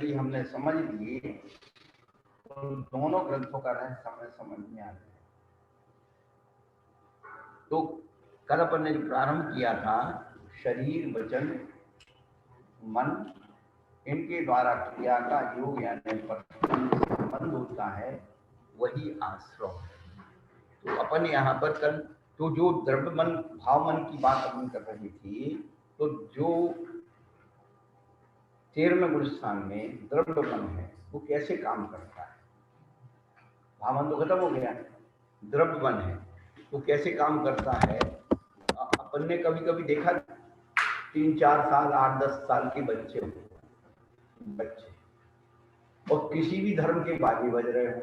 यदि हमने समझ लिए तो दोनों ग्रंथों का रहस्य हमें समझ में आता है। तो कल अपन ने जो प्रारंभ किया था, शरीर वचन मन इनके द्वारा क्रिया का योग यानी संबंध होता है, वही आश्रम है। तो अपन यहाँ पर कल तो जो द्रव्य मन भाव मन की बात अपन कर रही थी, तो जो 13वें गुण स्थान में द्रव्य मन है वो कैसे काम करता है। भाव मन तो खत्म हो गया, द्रव्य मन है वो कैसे काम करता है। अपन ने कभी कभी देखा 3-4 साल 8-10 साल के बच्चे और किसी भी धर्म के बाजे बज रहे हो,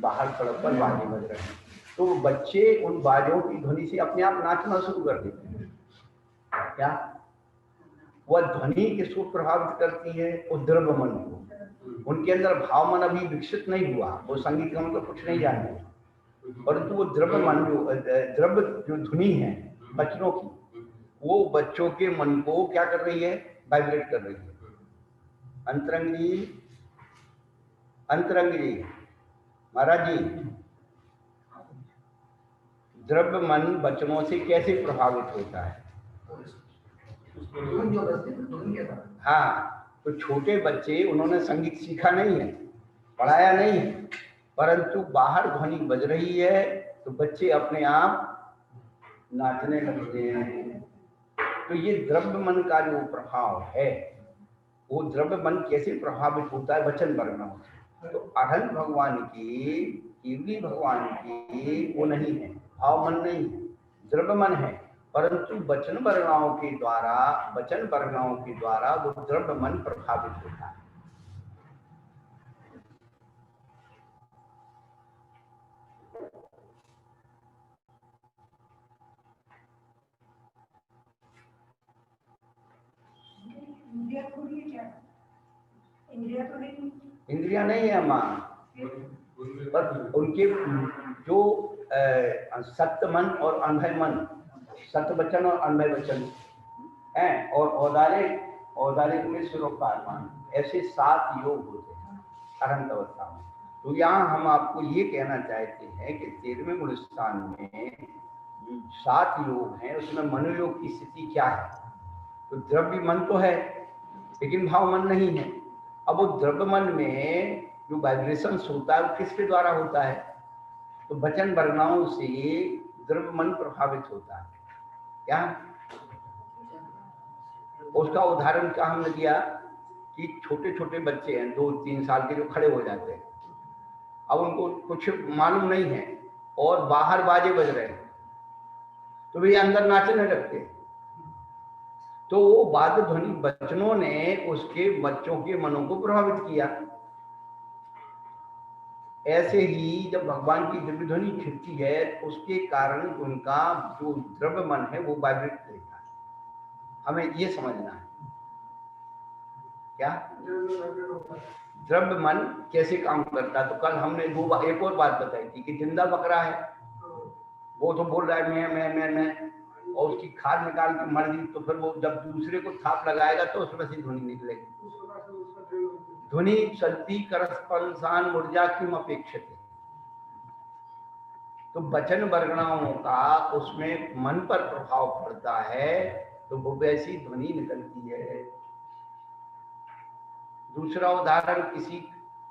बाहर सड़क पर बाजे बज रहे हैं, तो बच्चे उन बाजों की ध्वनि से अपने आप नाचना शुरू कर देते हैं। क्या वह ध्वनि किसको प्रभावित करती है? उस द्रव्य मन को। उनके अंदर भाव मन अभी विकसित नहीं हुआ, वो संगीत का मतलब कुछ नहीं जानते, परंतु वो द्रव्य मन द्रव्य जो ध्वनि है बच्चों की, वो बच्चों के मन को क्या कर रही है? वाइब्रेट कर रही है। अंतरंग जी महाराज जी, द्रव्य मन वचनों से कैसे प्रभावित होता है? हाँ, तो छोटे बच्चे उन्होंने संगीत सीखा नहीं है, पढ़ाया नहीं है, परंतु बाहर ध्वनि बज रही है तो बच्चे अपने आप नाचने लगते हैं। तो ये द्रव्य मन का जो प्रभाव है, वो द्रव्य मन कैसे प्रभावित होता है? वचन वर्णों से। तो अहल भगवान की, केवली भगवान की वो नहीं है, भाव मन नहीं है, द्रव्य मन है, परंतु वचन वर्णाओं के द्वारा वो द्रव्य मन प्रभावित होता है। इंद्रिया नहीं है माँ, पर उनके जो सत्य मन और अनभय मन, सत्य वचन और अनभय वचन है, और औदारिक में स्वरूपात्मान, ऐसे 7 योग होते हैं अनंत अवस्था में। तो यहाँ हम आपको ये कहना चाहते हैं कि 13वें गुण स्थान में 7 योग हैं, उसमें मनोयोग की स्थिति क्या है? तो द्रव्य मन तो है लेकिन भाव मन नहीं है। अब वो द्रव्य मन में जो वाइब्रेशन होता है वो किसके द्वारा होता है? तो वचन वर्णाओं से द्रव्य मन प्रभावित होता है। क्या उसका उदाहरण क्या हमने दिया कि छोटे छोटे बच्चे हैं 2-3 साल के, जो खड़े हो जाते हैं, अब उनको कुछ मालूम नहीं है और बाहर बाजे बज रहे हैं तो वे अंदर नाचने लगते हैं। तो वो वाद्य ध्वनि वचनों ने उसके बच्चों के मनों को प्रभावित किया। ऐसे ही जब भगवान की दिव्य ध्वनि छिड़ती है उसके कारण उनका जो द्रव्य मन है वो वाइब्रेट करेगा। हमें ये समझना है क्या द्रव्य मन कैसे काम करता है। तो कल हमने एक और बात बताई थी कि जिंदा बकरा है, वो तो बोल रहा है मैं, और उसकी खाद निकाल के मर गई, तो फिर वो जब दूसरे को थाप लगाएगा तो उसमें से ध्वनि निकलेगी। ध्वनि चलती करस्पंसान ऊर्जा की अपेक्षित है। तो वचन वर्गणाओं का उसमें मन पर प्रभाव पड़ता है तो वो वैसी ध्वनि निकलती है। दूसरा उदाहरण, किसी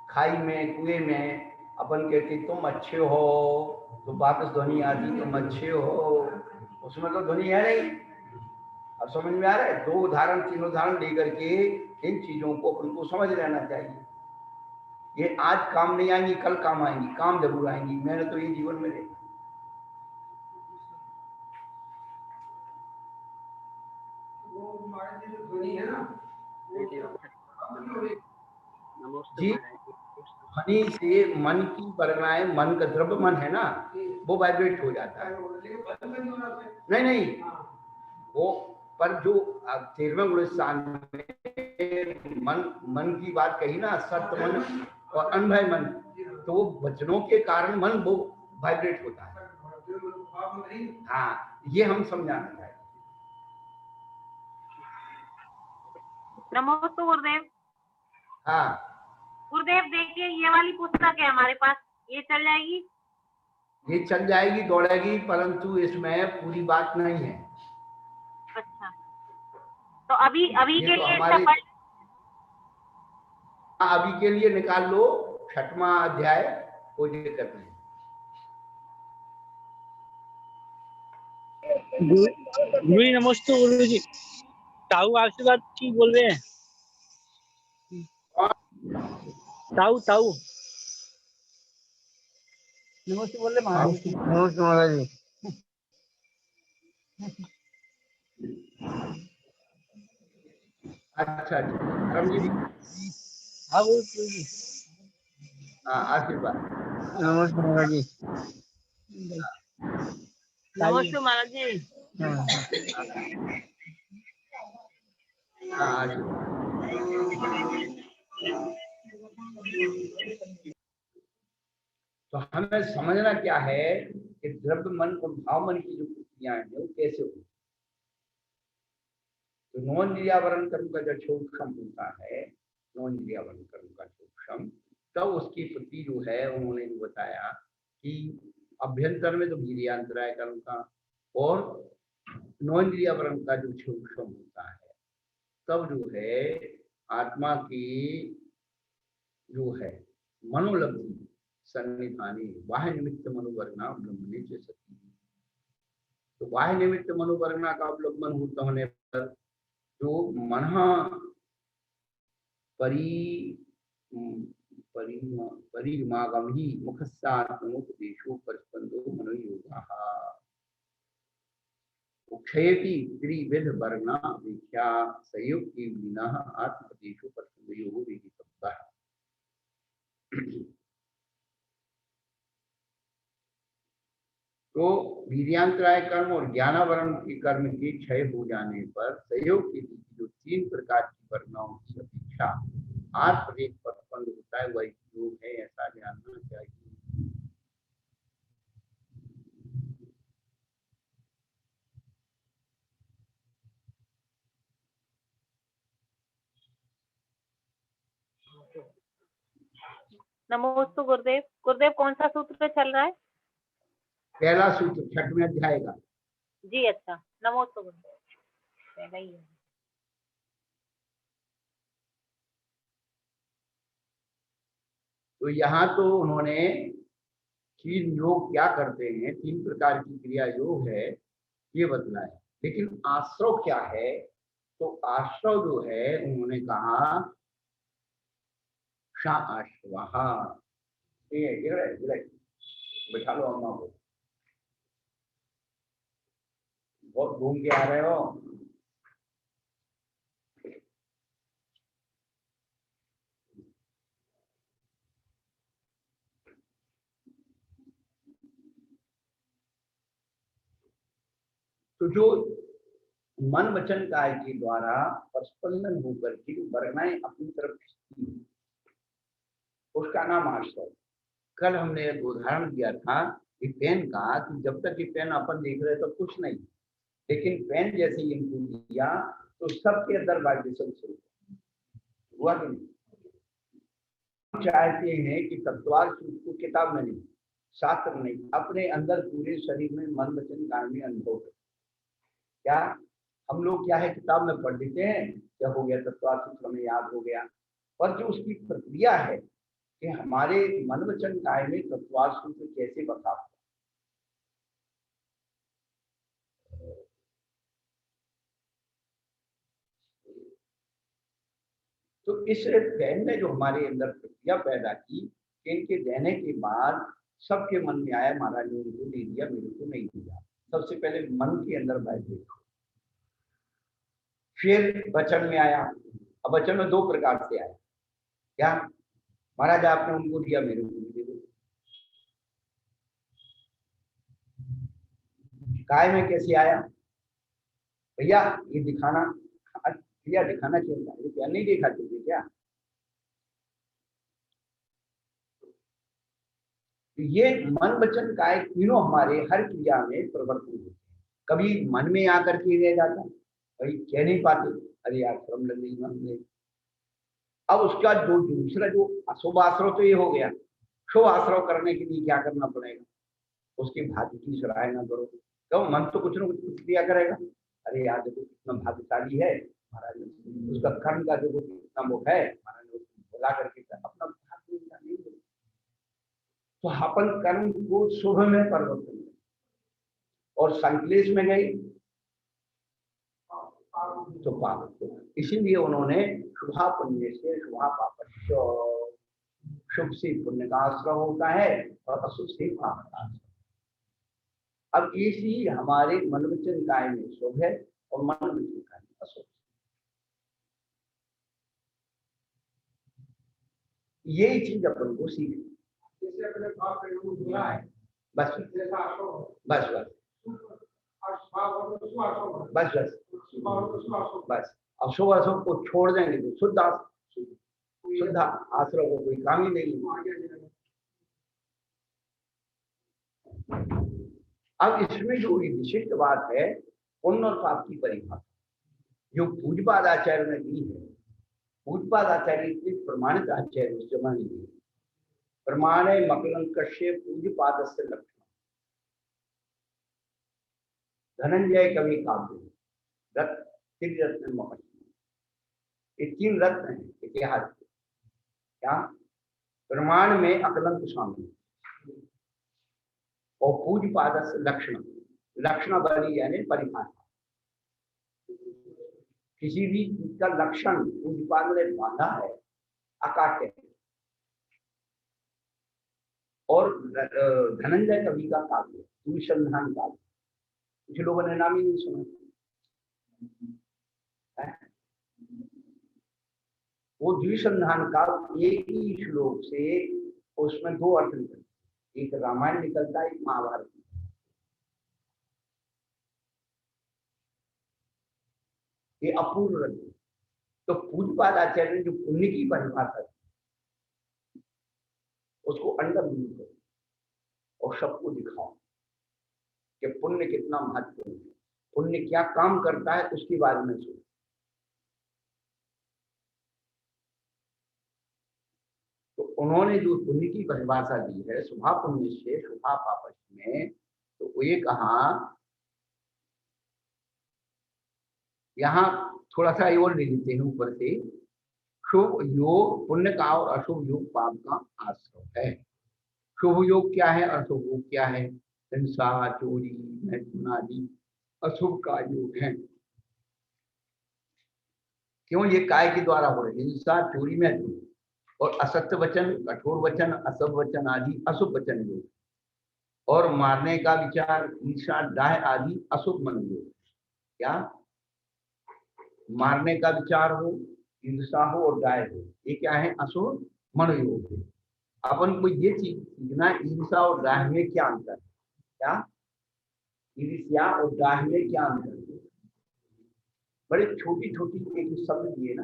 खाई में कुएं में अपन कहते तुम अच्छे हो, तो वापस ध्वनि आती तुम अच्छे हो, उसमें तो ध्वनि है नहीं। अब समझ में आ रहा है? 2 उदाहरण 3 उदाहरण लेकर के इन चीजों को अपन को समझ लेना चाहिए। ये आज काम नहीं आएंगी, कल काम आएंगी, काम जरूर आएंगी। मैंने तो ये जीवन में देखा। जी, ध्वनि से मन की वर्गणाएं, मन का द्रव्य मन है ना, वो वाइब्रेट हो जाता है। नहीं, वो पर जो 13वें गुण स्थान में मन की बात कही ना, सत्य मन और अनभय मन, तो वो वचनों के कारण मन वो वाइब्रेट होता है। हाँ, ये हम समझाना चाहिए। नमस्ते गुरुदेव। हाँ गुरुदेव देखिए ये वाली पुस्तक है हमारे पास, ये चल जाएगी? ये चल जाएगी, दौड़ेगी, परंतु इसमें पूरी बात नहीं है। अच्छा, तो अभी ये के तो लिए हमारे सफल। अभी के लिए निकाल लो 6वां अध्याय, कोई दिक्कत नहीं। गुरु जी नमस्ते। गुरु जी ताऊ आपसे बात की बोल रहे हैं? ताऊ ताऊ नमस्ते बोल रहे महाराज जी। नमस्ते महाराज जी। अच्छा धर्मजी, हाँ गुरु जी। हाँ आशीर्वाद। नमस्ते महाराज जी। नमस्ते महाराज जी। हाँ आशीर्वाद। तो हमें समझना क्या है कि द्रव्य मन और भाव मन की जो क्रियाएं हैं वो कैसे होती है। तो नॉन क्रियावरण कर्म का जो क्षोभम होता है, नॉन क्रियावरण कर्म का क्षोभम, तब उसकी प्रति जो है उन्होंने बताया कि अभ्यंतर में तो वीर्यांतराय कर्म का और नॉन क्रियावरण का जो क्षोभम होता है, तब जो है आत्मा की जो है मनोलब्धि सन्निधानी बाह्य निमित्त मनोवर्णा अवलंबने से सकती है। तो बाह्य निमित्त मनोवर्णा का अवलंबन होने पर जो मन परिमागम ही मुखस्सात्मोपदेशो परस्पंदो मनोयोगाः क्षयति त्रिविध वर्णा व्याख्या संयुक्ति विना आत्मपदेशो परस्पंदयोः विहितव्यः। तो वीर्यांतराय कर्म और ज्ञानावरण के कर्म के क्षय हो जाने पर संयोग की जो 3 प्रकार की वर्णाओं की अपेक्षा आत्मदेश परस्पंद होता है, वही योग है, ऐसा जानना चाहिए। नमोस्तु गुरुदेव। गुरुदेव कौन सा सूत्र चल रहा है? पहला सूत्र 6वें अध्याय का। जी अच्छा, नमोस्तु गुरुदेव। पहला ही है। तो यहाँ तो उन्होंने 3 योग क्या करते हैं, 3 प्रकार की क्रिया योग है ये बतलाया, लेकिन आश्रव क्या है? तो आश्रव जो है उन्होंने कहा आश्रवः, बैठा लो अम्मा को, बहुत घूम के आ रहे हो। तो जो मन वचन काय के द्वारा स्पंदन होकर के वर्णाएं अपनी तरफ खींचती हैं, उसका नाम आश्रय। कल हमने एक उदाहरण दिया था कि पेन का, कि जब तक ये पेन अपन देख रहे तो कुछ नहीं, लेकिन पेन जैसे ही इनको दिया तो सबके अंदर वाइब्रेशन शुरू हुआ कि नहीं। हम चाहते हैं कि तत्वार को किताब में नहीं, शास्त्र नहीं, अपने अंदर पूरे शरीर में मन वचन काय में अनुभव करें। क्या हम लोग क्या है किताब में पढ़ लेते हैं, क्या हो गया तत्वार सूत्र में याद हो गया, पर जो उसकी प्रक्रिया है कि हमारे मन वचन काय में तत्वार सूत्र कैसे बता, तो इस ध्यान ने जो हमारे अंदर प्रक्रिया पैदा की, इनके देने के बाद सबके मन में आया महाराज ने उनको दे दिया, मेरे को नहीं दिया। सबसे पहले मन के अंदर वाइब्रेट, फिर वचन में आया। अब वचन में 2 प्रकार से आया, क्या महाराज आपने उनको दिया, मेरे को भी दे दो। काय में कैसे आया? भैया ये दिखाना, भैया दिखाना चाहिए, ये क्या नहीं देखा चाहिए क्या? ये मन वचन काय तीनों हमारे हर क्रिया में प्रवर्तित होते हैं। कभी मन में आकर के रह जाता, भाई कह नहीं पाते, अरे यार श्रम लग गई मन में, अब उसका जो दूसरा जो अशुभ आश्रव तो ये हो गया, शुभ आश्रव करने के लिए क्या करना पड़ेगा, उसकी भाग्य की सराहना करो। तो मन तो कुछ न कुछ क्रिया करेगा, अरे यार देखो कितना भाग्यशाली है महाराज ने, उसका कर्म का देखो कितना वो है, महाराज ने उसको बुला करके अपना भाग्य नहीं। तो अपन कर्म को शुभ में परिवर्तन करें, और संकलेश में गई तो पाप। इसीलिए उन्होंने शुभा पुण्य से शुभा पाप, शुभ से पुण्य का आश्रय होता है और अशुभ से पाप का आश्रय। अब इसी हमारे मन वचन काय में शुभ है और मन वचन काय में अशुभ। यही चीज अपन को सीखनी, बस बस बस बस बस अशुभ अशुभ को छोड़ देंगे तो शुद्ध आश्रय को कोई काम ही नहीं। अब इसमें जो विशिष्ट बात है पुण्य और पाप की परिभाषा जो पूज्यपाद आचार्य ने दी है, पूज्यपाद आचार्य इतने प्रमाणित आचार्य उस जमाने में, प्रमाणे मकलंकस्य पूज्यपाद से लक्षण, धनंजय कवि काव्य रत्न त्रिरत्न महर्षि, ये 3 रत्न है इतिहास के। क्या प्रमाण में अकलंक शामिल और पूज्यपाद से लक्षण, लक्षण बनी यानी परिभाषा, किसी भी चीज का लक्षण पूज्यपाद ने बांधा है अकाट्य। और धनंजय कवि का काव्य अनुसंधान काव्य, कुछ लोगों ने नाम ही नहीं सुना। वो द्विसंधान काव्य एक ही श्लोक से उसमें 2 अर्थ निकलते, एक रामायण निकलता है, एक महाभारत। ये अपूर्व रत्न। तो पूज्यपाद आचार्य ने जो पुण्य की परिभाषा दी उसको अंडर करो और सबको दिखाओ कि पुण्य कितना महत्वपूर्ण है, पुण्य क्या काम करता है उसके बारे में सोचो। तो उन्होंने जो पुण्य की परिभाषा दी है शुभा पुण्य से शुभा पाप में, तो ये कहा यहाँ थोड़ा सा और ले लेते हैं ऊपर से, शुभ योग पुण्य का और अशुभ योग पाप का आश्रय है। शुभ योग क्या है, अशुभ योग क्या है, हिंसा चोरी मैथुन आदि अशुभ का योग है। क्यों, ये काय के द्वारा हो रहे, हिंसा चोरी मैथुन और असत्य वचन कठोर वचन असभ वचन आदि अशुभ वचन योग, और मारने का विचार ईर्षा डाह आदि अशुभ मन योग। क्या मारने का विचार हो, ईर्षा हो और डाह हो, ये क्या है, अशुभ मन योग है। अपन को ये चीज सीखना, ईर्षा और डाह में क्या अंतर है, क्या ईर्ष्या और डाह में क्या अंतर है। बड़े छोटी छोटी एक शब्द दिए ना,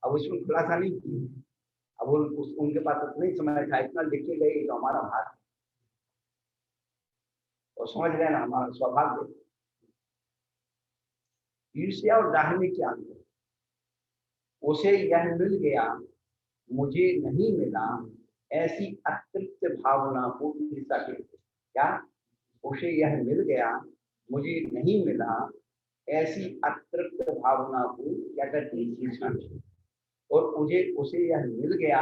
अब उसमें खुलासा नहीं किया, अब उनके पास उतना ही समय था, इतना लिख के गए तो हमारा भाग और समझ रहे ना, हमारा सौभाग्य। ईर्ष्या और डाह में क्या अंतर, उसे यह मिल गया मुझे नहीं मिला, ऐसी अतृप्त भावना को ईर्ष्या कहते हैं। क्या, उसे यह मिल गया मुझे नहीं मिला, ऐसी अतृप्त भावना को क्या कहते हैं, ईर्ष्या। और मुझे उसे यह मिल गया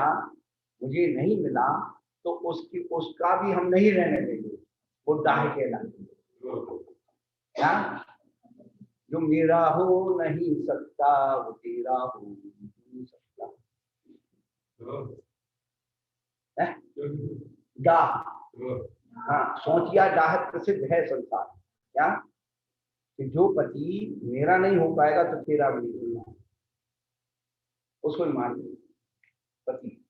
मुझे नहीं मिला, तो उसका भी हम नहीं रहने देंगे, वो डाह कहलाएगा। क्या, जो मेरा हो नहीं सकता वो तेरा हो नहीं सकता, डाह। हाँ, सोचिया डाह प्रसिद्ध है संसार। क्या, कि जो पति मेरा नहीं हो पाएगा तो तेरा भी नहीं होगा, उसको मार दे पति।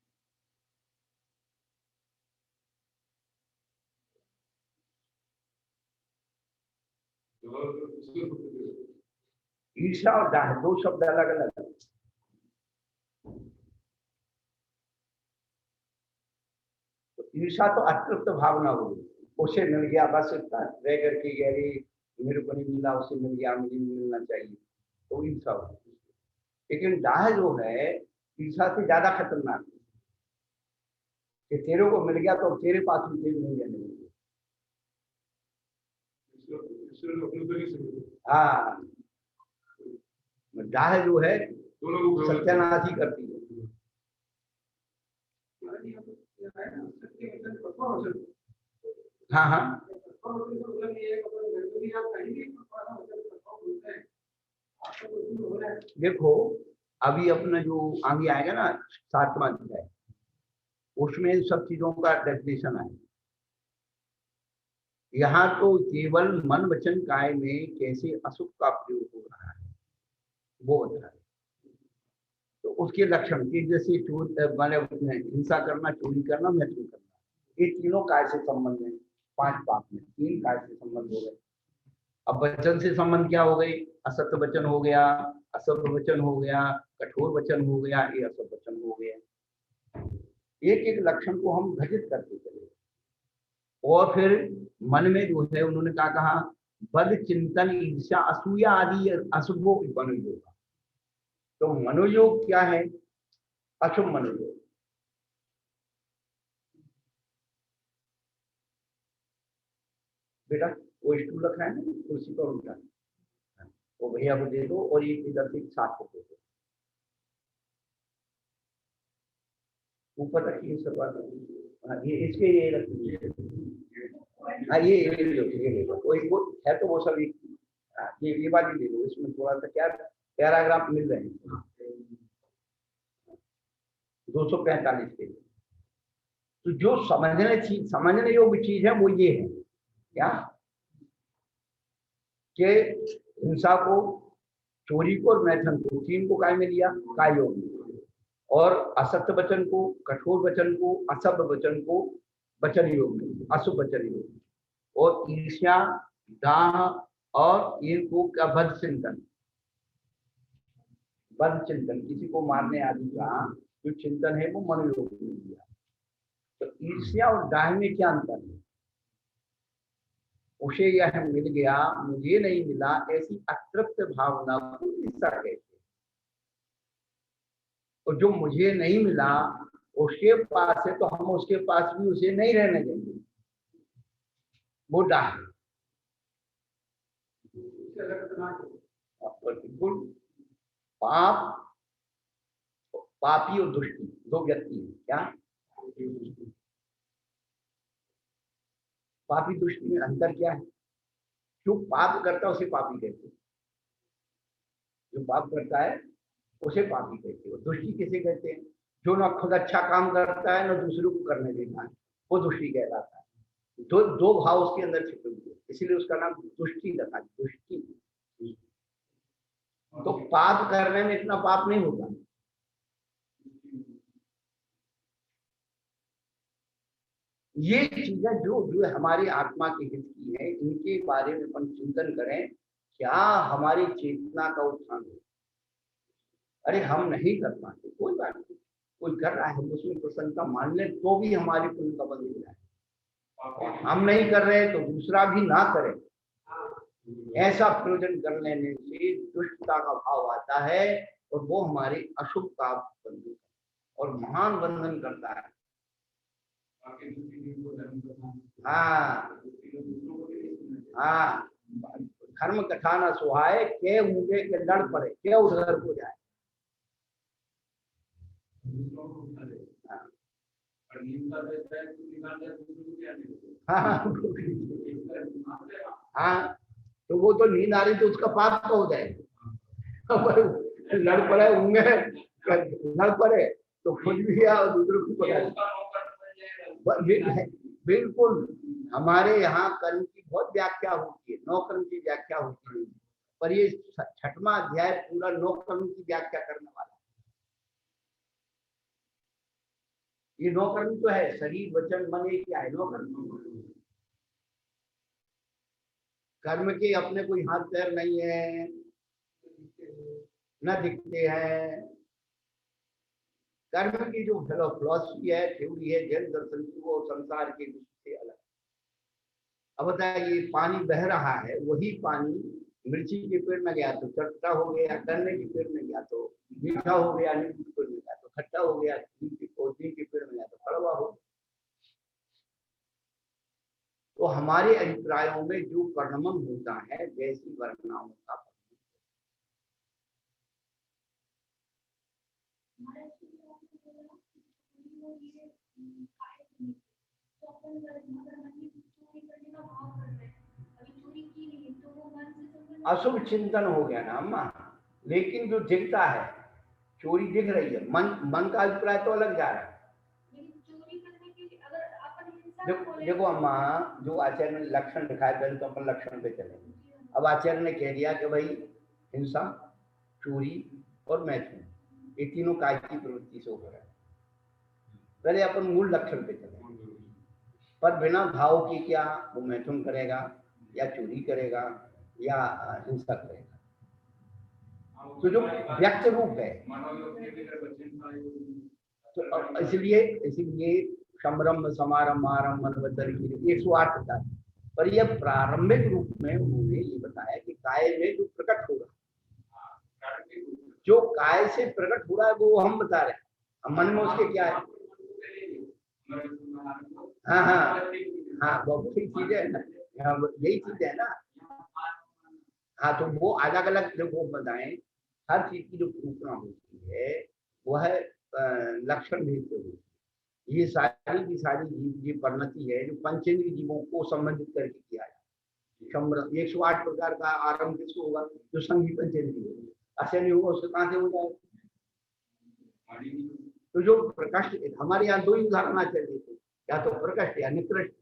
ईर्ष्या और डाह 2 शब्द अलग अलग है। तो ईर्ष्या तो अतृप्त भावना हुई, उसे मिल गया बस इतना रह करके गहरी, मेरे को नहीं मिला उसे मिल गया मुझे नहीं मिलना चाहिए, तो ईर्ष्या होती है। लेकिन डाह जो है ईर्ष्या से ज्यादा खतरनाक है कि तेरे को मिल गया तो तेरे पास भी तेरे नहीं रहने देंगे। हाँ, डाह जो है सत्यानाश ही करती है। हाँ हाँ, देखो अभी अपना जो आगे आएगा ना 7वां अध्याय, उसमें इन सब चीजों का डेफिनेशन आएगा। यहाँ तो केवल मन वचन काय में कैसे अशुभ का प्रयोग हो रहा है वो बता रहे। तो उसके लक्षण के जैसे चोर माने हिंसा करना, चोरी करना, मैथुन करना, ये तीनों काय से संबंध है। 5 पाप में 3 काय से संबंध हो गए। अब वचन से संबंध क्या हो गए? असत्य वचन हो गया, असभ्य वचन हो गया, कठोर वचन हो गया, ये असभ्य वचन हो गया। एक एक लक्षण को हम घटित करते चले। और फिर मन में जो है उन्होंने क्या कहा? बद चिंतन, ईर्ष्या, असूया आदि अशुभो मनोयोग। तो मनोयोग क्या है? अशुभ मनोयोग। बेटा वो स्टूल रखा है ना कुर्सी पर उठा, वो भैया को दे दो और ये इधर से साथ को दे दो। ऊपर रखिए शुरुआत। हाँ ये इसके ये रखिए। हाँ ये ले लो वो है तो वो सब एक। ये वाली ले लो, इसमें थोड़ा सा क्या पैराग्राफ मिल रहे हैं 245 के। तो जो समझने योग्य चीज है वो ये है क्या कि हिंसा को, चोरी को और मैथुन को, 3 को काय में लिया? काय योग में। और असत्य वचन को, कठोर वचन को, असभ्य वचन को वचन योग में, अशुभ वचन योग में। और ईर्ष्या, दाह और इनको क्या? बद चिंतन। बद चिंतन किसी को मारने आदि का जो चिंतन है वो मनोयोग में लिया। तो ईर्ष्या और दाह में क्या अंतर है? उसे यह मिल गया, मुझे नहीं मिला, ऐसी अतृप्त भावना को ईर्ष्या कहते हैं। और जो मुझे नहीं मिला उसके पास है तो हम उसके पास भी उसे नहीं रहने देंगे, वो दाह है। बिल्कुल। पाप, पापी और दुष्टी 2 व्यक्ति हैं क्या? पापी दुष्टी में अंतर क्या है? जो पाप करता है उसे पापी कहते हैं। जो पाप करता है उसे पापी कहते हैं। दुष्टी किसे कहते हैं? जो ना खुद अच्छा काम करता है ना दूसरों को करने देता है, वो दुष्टी कहलाता है। दो भाव उसके अंदर छिपे हुए, इसीलिए उसका नाम दुष्टी रखा। दुष्टी। तो पाप करने में इतना पाप नहीं होता। ये चीजें जो हमारी आत्मा के हित की है, इनके बारे में अपन चिंतन करें, क्या हमारी चेतना का उत्थान हो। अरे हम नहीं कर पाते, कोई बात नहीं, कोई कर रहा है उसमें प्रसन्नता मान ले तो भी हमारी पुण्य का बंद हो जाए। हम नहीं कर रहे तो दूसरा भी ना करे, ऐसा प्रयोजन कर लेने से दुष्टता का भाव आता है और वो हमारे अशुभ का बंधन और महान बंधन करता है। हाँ हाँ, धर्म कथा न सुहाए, के ऊँगे के लड़ पड़े, के उधर को जाए। हाँ तो वो तो नींद आ रही तो उसका पाप तो हो जाएगा। लड़ पड़े ऊँगे लड़ पड़े तो खुद भी है और दूसरों को पता। बिल्कुल, हमारे यहाँ कर्म की बहुत व्याख्या होती है, 9 कर्म की व्याख्या होती है, पर ये 6वां अध्याय पूरा 9 कर्म की व्याख्या करने वाला है। ये 9 कर्म तो है, शरीर वचन मन, एक क्या है? 9 कर्म। कर्म के अपने कोई हाथ पैर नहीं है, न दिखते हैं। कर्म की जो फिलॉसफी है, थ्योरी है जैन दर्शन की, वो संसार के दृष्टि से अलग। अब बताइए, पानी बह रहा है, वही पानी मिर्ची के पेड़ में गया तो चटका हो गया, गन्ने के पेड़ में गया तो मीठा हो गया, नींबू के पेड़ में गया तो खट्टा हो गया, नीम के पेड़ में या तो कड़वा हो। तो हमारे अभिप्रायों में जो वर्णन होता है वैसी वर्णनाओं का अशुभ चिंतन हो गया ना अम्मा। लेकिन जो दिखता है, चोरी दिख रही है, मन का अभिप्राय तो अलग जा रहा है। देखो अम्मा, जो आचार्य ने लक्षण दिखाए, पहले तो अपन लक्षण पे चलेंगे। अब आचार्य ने कह दिया कि भाई हिंसा, चोरी और मैथुन, ये तीनों काय की प्रवृत्ति से हो रहा है। पहले अपन मूल लक्षण पे चले, पर बिना भाव के क्या वो मैथुन करेगा या चोरी करेगा या हिंसा करेगा। तो जो व्यक्त रूप है, तो इसलिए समरम्भ समारंभ आरंभ मनवतर की 108 प्रकार। पर यह प्रारंभिक रूप में उन्होंने ये बताया कि काय में जो प्रकट हो रहा है, जो काय से प्रकट हो रहा है वो हम बता रहे हैं। मन में उसके क्या है? हाँ हाँ हाँ, वही चीज है ना, यही चीज है ना। हाँ, तो वो अलग अलग जो वो बताएं, हर चीज की जो सूचना होती है वह लक्षण भेद से होती है। ये सारी की सारी जीव, ये परिणति है जो पंचेंद्रिय जीवों को संबंधित करके किया है। 108 प्रकार का आरंभ किसको होगा? जो संघी पंचेंद्रिय होगा। ऐसे नहीं होगा, उससे कहां से हो जाएगा? तो जो प्रकाश, हमारे यहाँ 2 ही उदाहरण आचार्य थे, या तो प्रकाश या निकृष्ट।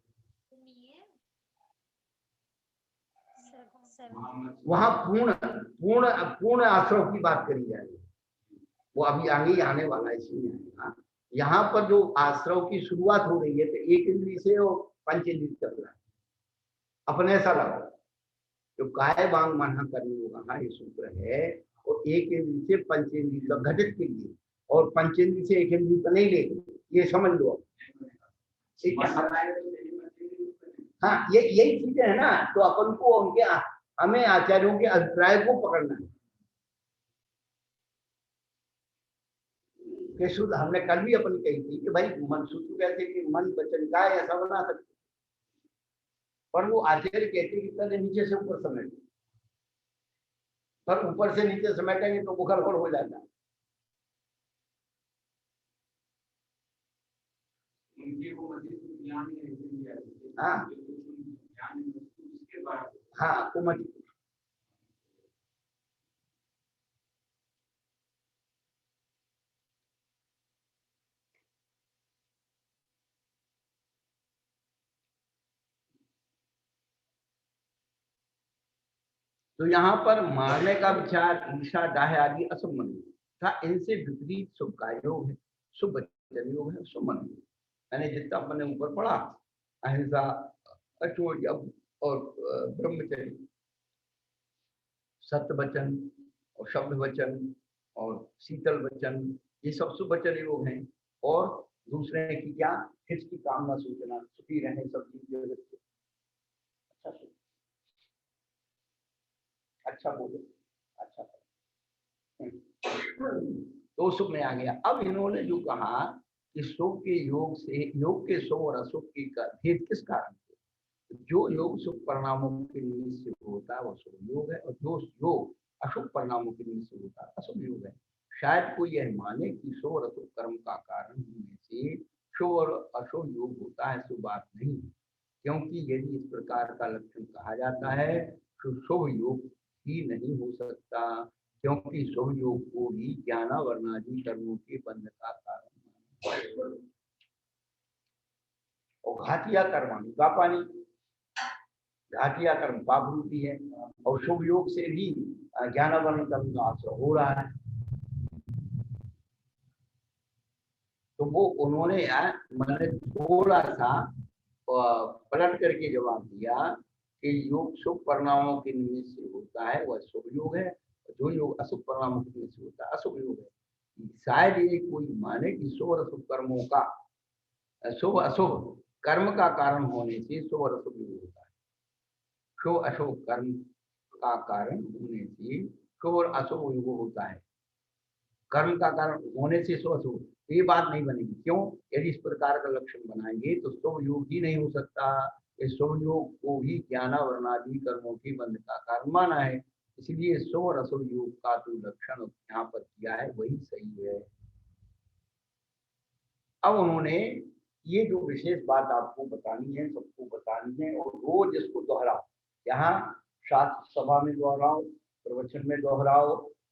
वहां पूर्ण पूर्ण पूर्ण आश्रव की बात करी जाएगी, वो अभी आगे आने वाला है, इसलिए आएगा। यहाँ पर जो आश्रव की शुरुआत हो रही है, तो एक इंद्रिय से और पंचेंद्रिय चल रहा है। अपने ऐसा लगा जो काय वांग मन करनी होगा, ये सूत्र है, और एक इंद्रिय से पंचेंद्रिय का घटित के लिए, और पंचेंद्रिय से एक इंद्रिय का नहीं लेंगे, ये समझ लो। हाँ, ये यही चीजें है ना। तो अपन को उनके, हमें आचार्यों के अभिप्राय को पकड़ना है। शुद्ध हमने कल भी अपन कही थी कि भाई मन सूत्र कहते कि मन वचन का ऐसा बना सकते, पर वो आचार्य कहते कि पहले नीचे से ऊपर समेट, पर ऊपर से नीचे समेटेंगे तो वो गड़बड़ हो जाता है। हाँ हाँ, कुमति। तो यहाँ पर मारने का विचार, ईर्षा, दाह आदि अशुभ मन था, इनसे विपरीत शुभ कार्य योग है, शुभ वचन योग है, शुभ मन योग। यानी जितना अपने ऊपर पड़ा, अहिंसा, अचोर्य और ब्रह्मचर्य, सत्य वचन और शब्द वचन और शीतल वचन, ये सब शुभ वचन योग हैं। और दूसरे की क्या? हित की कामना सूचना, सुखी रहने, सब चीजें अच्छा बोलो, अच्छा। तो सुख में आ गया। अब इन्होंने जो कहा कि सुख के योग से, योग के शुभ और अशुभ की भेद किस कारण से? जो योग शुभ परिणामों के निमित्त से होता है वो शुभ योग है, और जो योग अशुभ परिणामों के निमित्त से होता है अशुभ योग है। शायद कोई यह माने कि शुभ और अशुभ कर्म का कारण होने से शुभ और अशुभ योग होता है, शुभ बात नहीं। क्योंकि यदि इस प्रकार का लक्षण कहा जाता है तो शुभ योग ही नहीं हो सकता, क्योंकि शुभ योग को भी ज्ञानावरणादि कर्मों के बंध का कारण और घाटिया कर्म पानी, घाटिया कर्म पाप रूपी है, और शुभ योग से भी ज्ञानावरण कर्म का आश्रय हो रहा है। तो वो उन्होंने मैंने थोड़ा सा पलट करके जवाब दिया कि योग शुभ परिणामों के निमित्त से होता है वह शुभ योग है, जो योग अशुभ परिणामों के निमित्त से होता है अशुभ योग है। शायद ये कोई माने कि शुभ और अशुभ कर्मों का, शुभ अशुभ कर्म का कारण होने से शुभ और अशुभ योग होता है, शुभ अशुभ कर्म का कारण होने से शुभ और अशुभ योग होता है। कर्म का कारण होने से शुभ अशुभ ये बात नहीं बनेगी। क्यों? यदि इस प्रकार का लक्षण बनाएंगे तो शुभ योग ही नहीं हो सकता। इस शुभ योग को ही ज्ञानावरणादि कर्मों की बंध का कारण माना है। इसलिए शुभ और अशुभ योग का जो लक्षण यहाँ पर किया है वही सही है। अब उन्होंने ये जो विशेष बात आपको बतानी है, सबको बतानी है, और रोज इसको दोहराओ। यहाँ शास्त्र सभा में दोहराओ, प्रवचन में दोहराओ,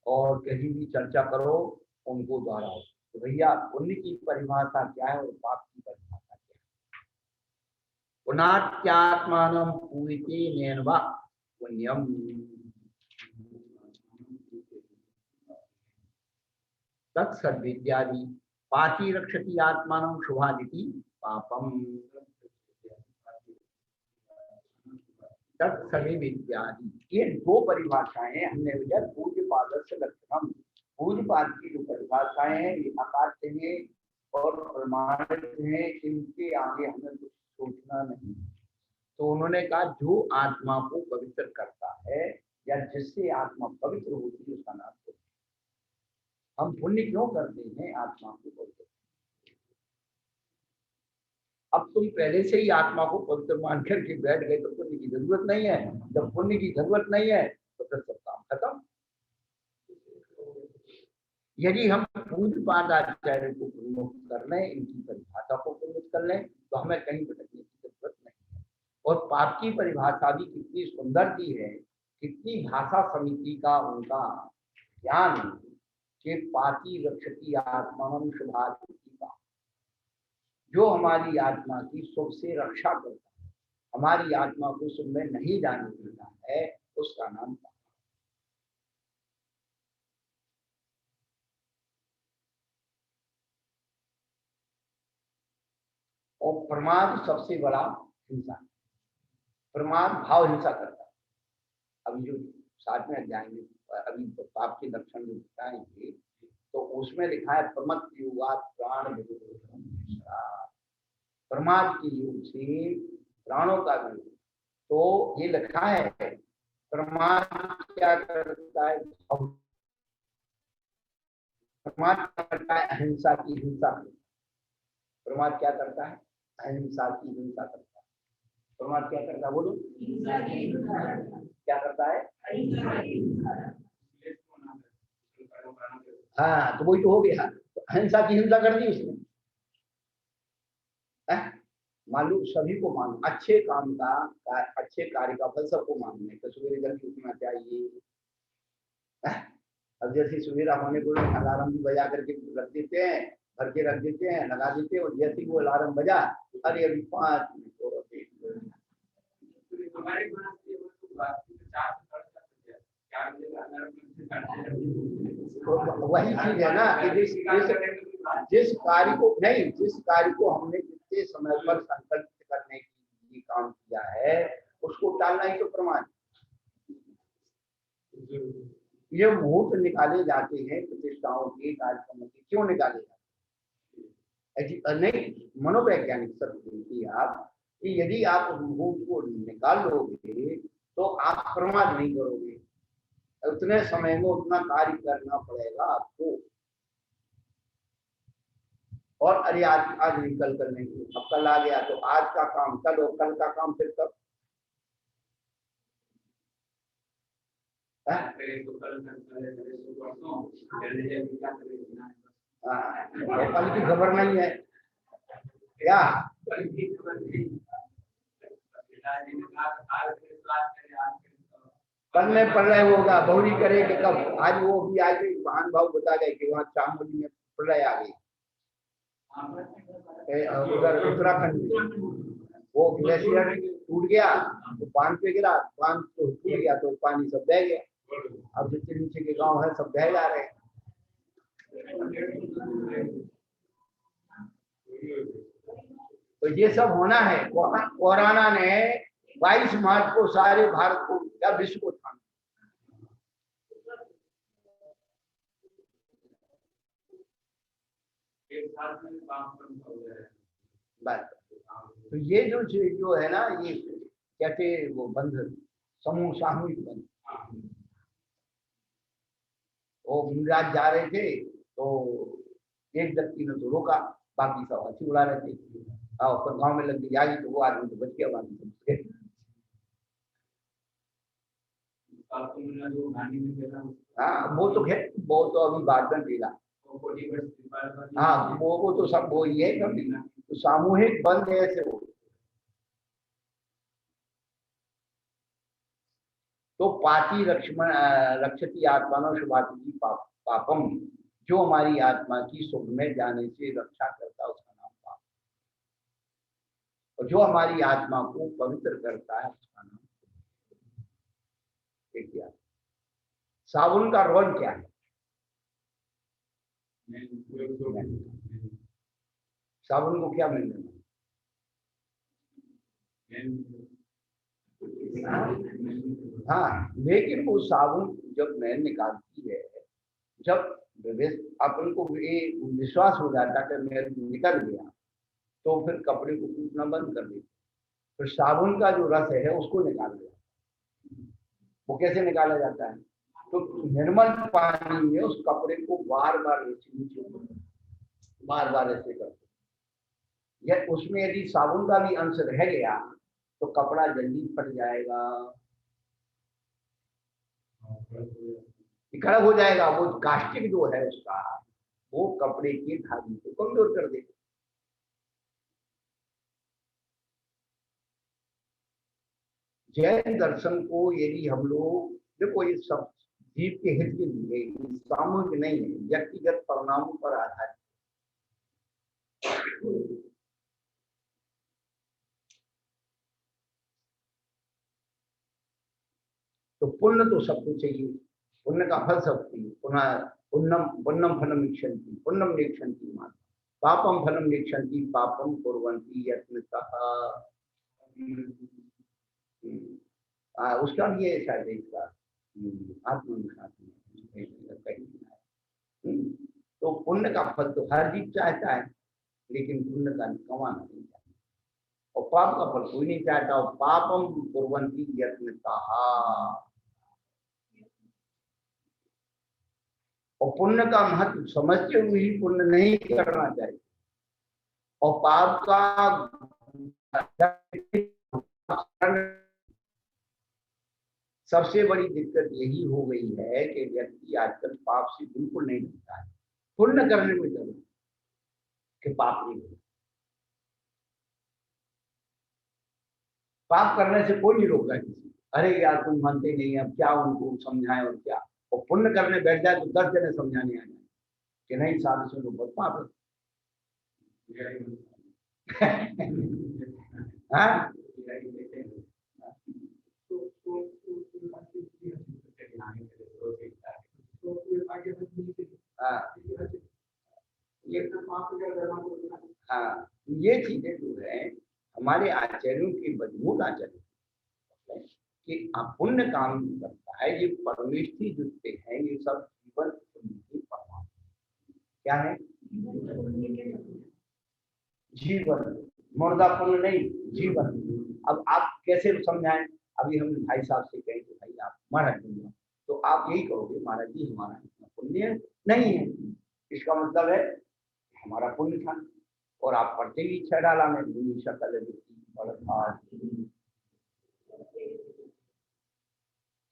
और कहीं भी चर्चा करो उनको दोहराओ। तो भैया पुण्य की परिभाषा क्या है और पाप की परिभाषा क्या है? पुनात्यात्मानं पूयते नैनवा पुण्यम। तत्सद्विद्यादि पाति रक्षति आत्मानं शुभादिति पापम। तत्सदि विद्यादि, ये दो परिभाषाएं हमने पूज्य पाद से लक्षणम, पूज्य पाद की जो परिभाषाएं हैं ये अकाट्य है और प्रमाणित है, इनके आगे हमें कुछ सोचना नहीं। तो उन्होंने कहा जो आत्मा को पवित्र करता है या जिससे आत्मा पवित्र होती है उसका नाम पुण्य। हम पुण्य क्यों करते हैं? आत्मा को पवित्र। अब तुम पहले से ही आत्मा को पवित्र मान करके बैठ गए तो पुण्य की जरूरत नहीं है। जब पुण्य की जरूरत नहीं है तो फिर सब काम खत्म। यदि हम पूज्य पादाचार्य को प्रमुख कर लें, इनकी परिभाषा को प्रमुख कर लें तो हमें कहीं भटकने की जरूरत नहीं है। और पाप की परिभाषा भी कितनी सुंदर दी है, कितनी भाषा समिति का उनका ज्ञान कि पाति रक्षति आत्मानं शुभादिति का, जो हमारी आत्मा की शुभ से रक्षा करता है, हमारी आत्मा को शुभ में नहीं जाने देता है, उसका नाम पाप। और प्रमाद सबसे बड़ा हिंसा, प्रमाद भाव हिंसा करता है। अभी जो 7वें अध्याय में अभी पाप के लक्षण जो बताएंगे तो उसमें लिखा है प्रमत्त युगात् प्राण विरोधम। प्रमाद के योग से प्राणों का विरोध। तो ये लिखा है प्रमाद क्या करता है? प्रमाद क्या करता है? अहिंसा की हिंसा करता है। प्रमाद क्या करता है? अहिंसा की हिंसा करता है। प्रमाद क्या करता है? बोलो। क्या करता है? हाँ, तो वही तो हो गया। तो अहिंसा की हिंसा कर दी उसने। मान लो सभी को मान, अच्छे काम का, अच्छे कार्य का फल सबको मानने तो सवेरे जल्दी उठना चाहिए। अब जैसे सवेरा होने को अलार्म भी बजा करके रख देते हैं, भर के रख देते हैं, लगा देते हैं, और जैसे ही वो अलार्म बजा, अरे अभी 5 मिनट और वही चीज है ना कि जिस कार्य को नहीं, जिस कार्य को हमने कितने समय पर संकल्प करने की काम किया है उसको टालना ही तो प्रमाण। ये मुहूर्त निकाले जाते हैं प्रतिष्ठाओं के कार्यक्रमों के, क्यों निकाले जाते हैं? नहीं, मनोवैज्ञानिक सत्य देखिए आप कि यदि आप मुहूर्त को निकाल लोगे तो आप प्रमाद नहीं करोगे। उतने समय में उतना कार्य करना पड़ेगा आपको। और अरे आज नहीं कल कर लेंगे, अब कल आ गया तो आज का काम कल और कल का काम फिर कब? कल की खबर नहीं है क्या? कल में प्रलय होगा, बहुरी करेंगे कब? आज वो भी आज महान भाव बता गए कि वहाँ चामुंडी में प्रलय आ गई। उधर उत्तराखंड में वो ग्लेशियर टूट गया तो बांध पे गिरा, बांध तो टूट गया तो पानी सब बह गया। अब जितने नीचे के गांव है सब बह जा रहे हैं। तो ये सब होना है। कोरोना ने 22 मार्च को सारे भारत को या विश्व को थामा। बस तो ये जो है ना, ये कहते वो बंधन समूह सामूहिक बंधन। वो मुनिराज जा रहे थे तो एक व्यक्ति ने तो रोका, बाकी सब हंसी उड़ा रहे थे। और फिर गाँव में लग गई आगी तो वो आदमी तो बच गया, बाकी सब बच गए। हाँ वो तो खैर वो तो अभी बाद में मिला। हाँ वो तो सब वो ही है कभी तो सामूहिक बंद ऐसे हो। तो पाती रक्षती आत्मा शुभाती पापम, जो हमारी आत्मा की सुख में जाने से रक्षा करता है उसका नाम पाप, और जो हमारी आत्मा को पवित्र करता है उसका नाम। देखिए साबुन का रोल क्या है? साबुन को क्या मिलना? हाँ लेकिन वो साबुन जब मैल निकालती है, जब अपन को ये विश्वास हो जाता है कि मैल निकल गया, तो फिर कपड़े को कूटना बंद कर देते। फिर साबुन का जो रस है उसको निकाल दिया। वो कैसे निकाला जाता है? तो निर्मल पानी में उस कपड़े को बार बार ऐसे करते, या उसमें यदि साबुन का भी अंश रह गया तो कपड़ा जल्दी फट जाएगा, खराब हो जाएगा। वो कास्टिक जो है उसका, वो कपड़े की धागे को कमजोर कर देगा। जैन दर्शन को यदि हम लोग देखो, ये सब जीव के हित के लिए, सामूहिक नहीं है, व्यक्तिगत परिणामों पर आधारित। तो पुण्य तो सबको चाहिए, पुण्य का फल सबको चाहिए। पुनः पुण्यम पुण्यम फलम इच्छन्ति पुण्यम नेक्षन्ति माता, पापम फलम नेक्षन्ति पापम कुर्वन्ति यत्नतः। उसका भी ऐसा है इसका आत्मविश्वास। तो पुण्य का फल तो हर जीव चाहता है, लेकिन पुण्य का कमाना नहीं चाहता, और पाप का फल कोई नहीं चाहता। और पापम कुर्वन्ति यत्नतः, और पुण्य का महत्व समझते हुए ही पुण्य नहीं करना चाहिए। और पाप का सबसे बड़ी दिक्कत यही हो गई है कि व्यक्ति आजकल पाप से बिल्कुल नहीं डरता है, पुण्य करने में डर कि पाप नहीं होगा। पाप करने से कोई नहीं रोकता किसी, अरे यार तुम मानते नहीं, अब क्या उनको समझाएं और क्या। और पुण्य करने बैठ जाए तो 10 जने समझाने आ जाए कि नहीं साधु से तो बहुत पाप है। हाँ ये चीजें जो है हमारे आचार्यों की मजबूत आचार्य कि पुण्य काम करता है, ये परमेष्ठी जुटते हैं, ये सब जीवन परमात्मा क्या है, जीवन मुर्दा पुण्य नहीं, जीवन। अब आप कैसे समझाएं? अभी हम भाई साहब से कहें कि भाई आप महाराज जी, तो आप यही कहोगे महाराज जी हमारा इतना पुण्य नहीं है, इसका मतलब है हमारा पुण्य था। और आप पढ़ते ही 6 डाला में शकल।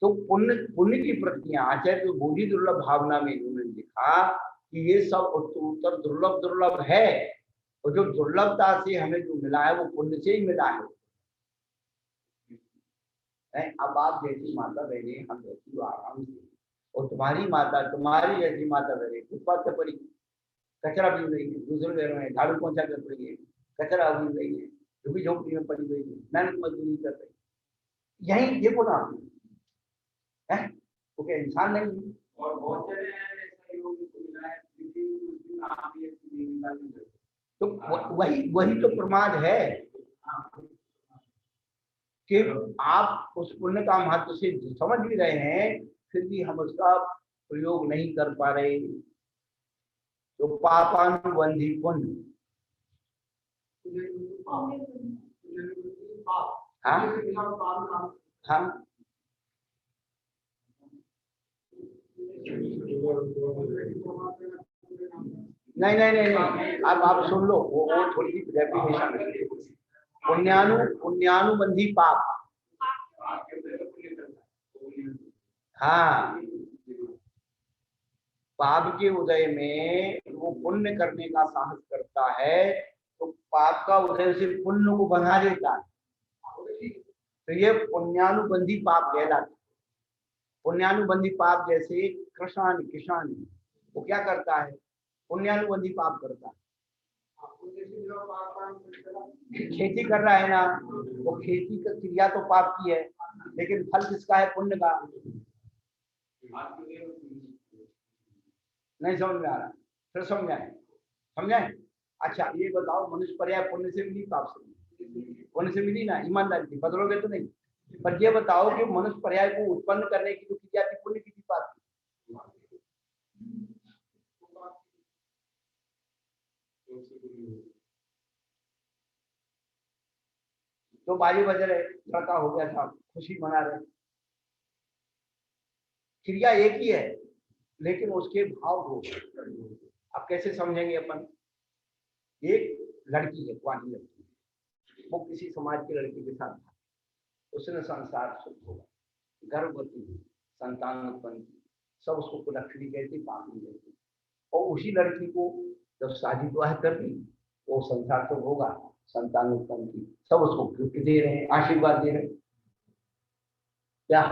तो पुण्य पुण्य की प्रतियां आचार्य तो बोधि दुर्लभ भावना में इन्होंने लिखा कि ये सब उत्तर दुर्लभ दुर्लभ है, और जो दुर्लभता से हमें जो मिला है वो पुण्य से ही मिला है। अब आप जैसी माता बहने हम रहती हो आराम से, और तुम्हारी माता तुम्हारी जैसी माता बहने फुटपाथ से पड़ी, कचरा भी रही है, दूसरे घरों में झाड़ू पहुंचा कर पड़ी है, कचरा भी रही है, झुकी झोपड़ी में पड़ी हुई है, मेहनत मजदूरी कर रही है, यही देखो ना आप है तो क्या इंसान नहीं है? और बहुत तो वही तो प्रमाद है कि आप उस पुण्य का महत्व से समझ भी रहे हैं, फिर भी हम उसका प्रयोग नहीं कर पा रहे। तो पापानुबंधी पुण्य, हाँ नहीं नहीं नहीं नहीं, अब आप सुन लो, वो थोड़ी सी डेफिनेशन है। पुण्यानुबंधी पाप, हाँ, पाप के उदय में वो पुण्य करने का साहस करता है, तो पाप का उदय से पुण्य को बना देता है, तो ये पुण्यानुबंधी पाप कहलाता है। पुण्यानुबंधी पाप जैसे कृषान किसान, वो क्या करता है? पुण्यानुबंधी पाप करता है। खेती कर रहा है ना, वो खेती का क्रिया तो पाप की है, लेकिन फल किसका है? पुण्य का। नहीं समझ में आ रहा, फिर समझाएं, समझाएं। अच्छा ये बताओ, मनुष्य पर्याय पुण्य से मिली पाप से मिली? पुण्य से मिली ना, ईमानदारी थी, बदलोगे तो नहीं। पर ये बताओ कि मनुष्य पर्याय को उत्पन्न करने की जो क्रिया थी, पुण्य की थी पाप की? तो बाजी बज रहे, लड़का हो गया था, खुशी मना रहे, क्रिया एक ही है लेकिन उसके भाव हो। अब कैसे समझेंगे अपन? एक लड़की है, कुआरी लड़की, वो किसी समाज की लड़की के साथ था, उसने संसार सुख होगा, गर्भवती, संतान उत्पन्न की, सब उसको कुलक्षणी कहती, पापी कहती। और उसी लड़की को जब शादी विवाह कर दी, वो संसार सुख होगा, संतान उत्पन्न की, सब उसको गिफ्ट दे रहे हैं, आशीर्वाद दे रहे हैं। क्या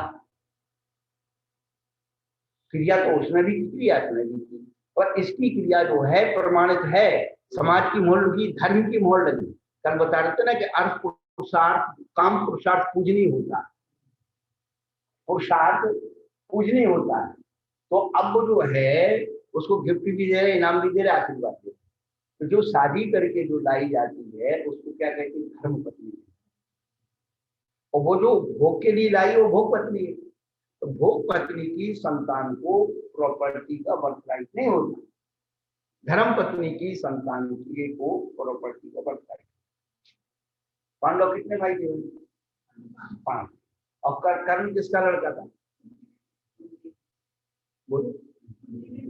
क्रिया तो उसने भी की, क्रिया इसने भी की, और इसकी क्रिया जो है प्रमाणित है, समाज की मोहर लगी, धर्म की मोहर लगी। कल बता रहे थे ना कि अर्थ पुरुषार्थ, काम पुरुषार्थ पूजनीय होता है, पुरुषार्थ पूजनीय होता है। तो अब जो है उसको गिफ्ट भी दे रहे, इनाम भी दे रहे, आशीर्वाद दे रहे। तो जो शादी करके जो लाई जाती है उसको क्या कहते हैं? धर्म पत्नी। और वो जो भोग के लिए लाई, वो भोग पत्नी है। तो भोग पत्नी की संतान को प्रॉपर्टी का बर्थराइट नहीं होता, धर्म पत्नी की संतान को प्रॉपर्टी का बर्थराइट। पांडव कितने भाई थे? 5। और कर्ण किसका लड़का था? बोलो।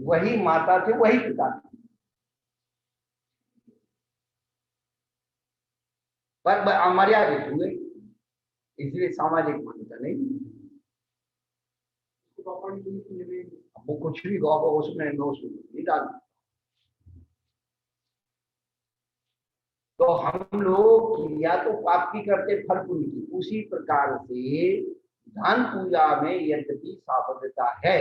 वही माता थे, वही पिता थे। पर अमर्यादित हुए, इसलिए सामाजिक मान्यता नहीं। वो कुछ भी गौ उसमें नहीं डाल। तो हम लोग क्रिया तो पाप की करते, फल पुण्य की। उसी प्रकार से दान पूजा में यद्यपि सावधानता है,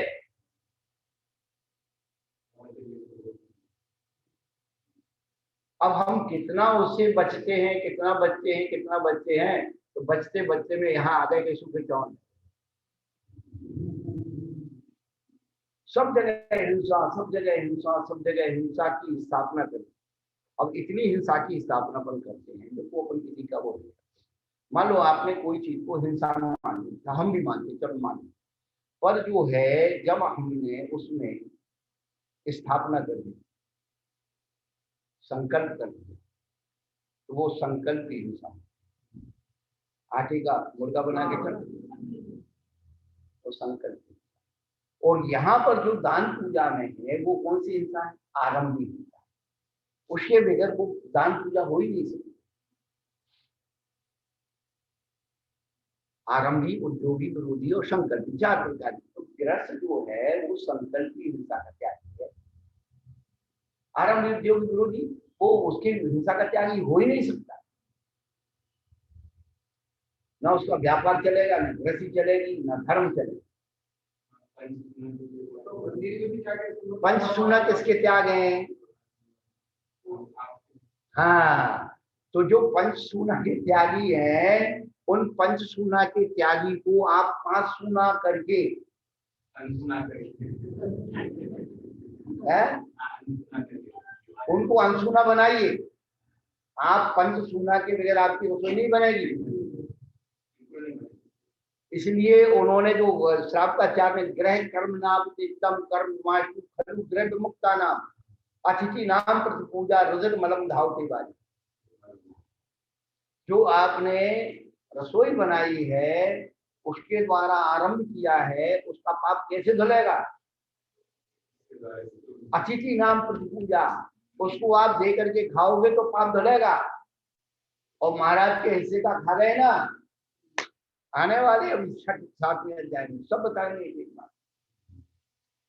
अब हम कितना उससे बचते हैं, कितना बचते हैं, कितना बचते हैं, तो बचते बचते में यहाँ आ गए कि सुख चौन। सब जगह हिंसा, सब जगह हिंसा, सब जगह हिंसा की स्थापना करें। अब इतनी हिंसा की स्थापना अपन करते हैं, देखो अपन किसी का वो, मान लो आपने कोई चीज को हिंसा मान ली, हम भी मानते, चलो मान ली, पर जो है जब हमने उसमें स्थापना कर दी, संकल्प कर दिया, तो वो संकल्प की हिंसा। आटे का मुर्गा बना के चल, तो संकल्प। और यहाँ पर जो दान पूजा में है वो कौन सी हिंसा है? आरंभी हिंसा। उसके बगैर वो दान पूजा हो ही नहीं सकती। आरंभी, उद्योगी, विरोधी और संकल्प, 4 प्रकार की। तो गृहस्थ जो है वो संकल्प की हिंसा का त्यागी है। आरंभी, उद्योगी, विरोधी, वो उसके हिंसा का त्यागी हो ही नहीं सकता। ना उसका व्यापार चलेगा, ना गृहस्थी चलेगी, ना धर्म चलेगा। पंचसूना किसके त्याग हैं? हाँ, तो जो पंचसूना के त्यागी हैं, उन पंचसूना के त्यागी को आप 5 सूना करके उनको अनसुना बनाइए। आप पंचसूना के बगैर आपकी रसोई नहीं बनेगी। इसलिए उन्होंने जो श्राप का त्याग, ग्रह कर्म नाम उत्तम कर्म माशु खलु ग्रह मुक्ता नाम अतिथि नाम प्रति पूजा रुदर मलम धावती बाजी। जो आपने रसोई बनाई है, उसके द्वारा आरंभ किया है, उसका पाप कैसे धुलेगा? अतिथि नाम प्रतिपूजा, उसको आप दे करके खाओगे तो पाप धुलेगा। और महाराज के हिस्से का खा गए ना, आने वाले हम छठ साथ में जाएंगे, सब बताएंगे एक बार।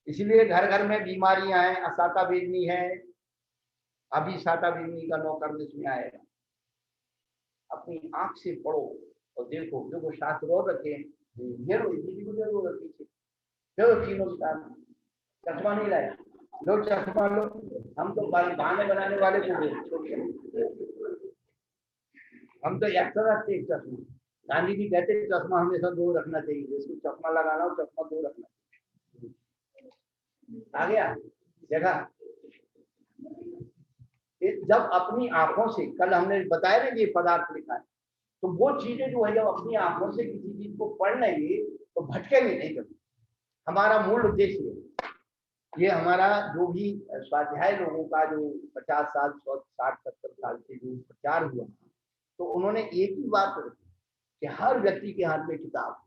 इसलिए घर घर में बीमारियां हैं, असाता बेदनी है, अभी साता बेदनी का नौकर इसमें आएगा। अपनी आंख से पढ़ो और देखो, देखो शास्त्र और रखे हैं, तीनों चश्मा नहीं लाए, लो चश्मा लो। हम तो बहाने बनाने वाले को, हम तो एक्स्ट्रा रखते एक चश्मा। गांधी जी कहते हैं चश्मा हमेशा दो रखना चाहिए, जिसको चश्मा लगाना हो चश्मा दो रखना चाहिए। आ गया, देखा? जब अपनी आंखों से, कल हमने बताया ना ये पदार्थ लिखा है, तो वो चीजें जो है जब अपनी आंखों से किसी चीज को पढ़ लेंगे तो भटकेंगे नहीं कभी। हमारा मूल उद्देश्य है ये, हमारा जो भी स्वाध्याय लोगों का जो 50 साल 60 70 साल से जो प्रचार हुआ, तो उन्होंने एक ही बात रखी कि हर व्यक्ति के हाथ में किताब।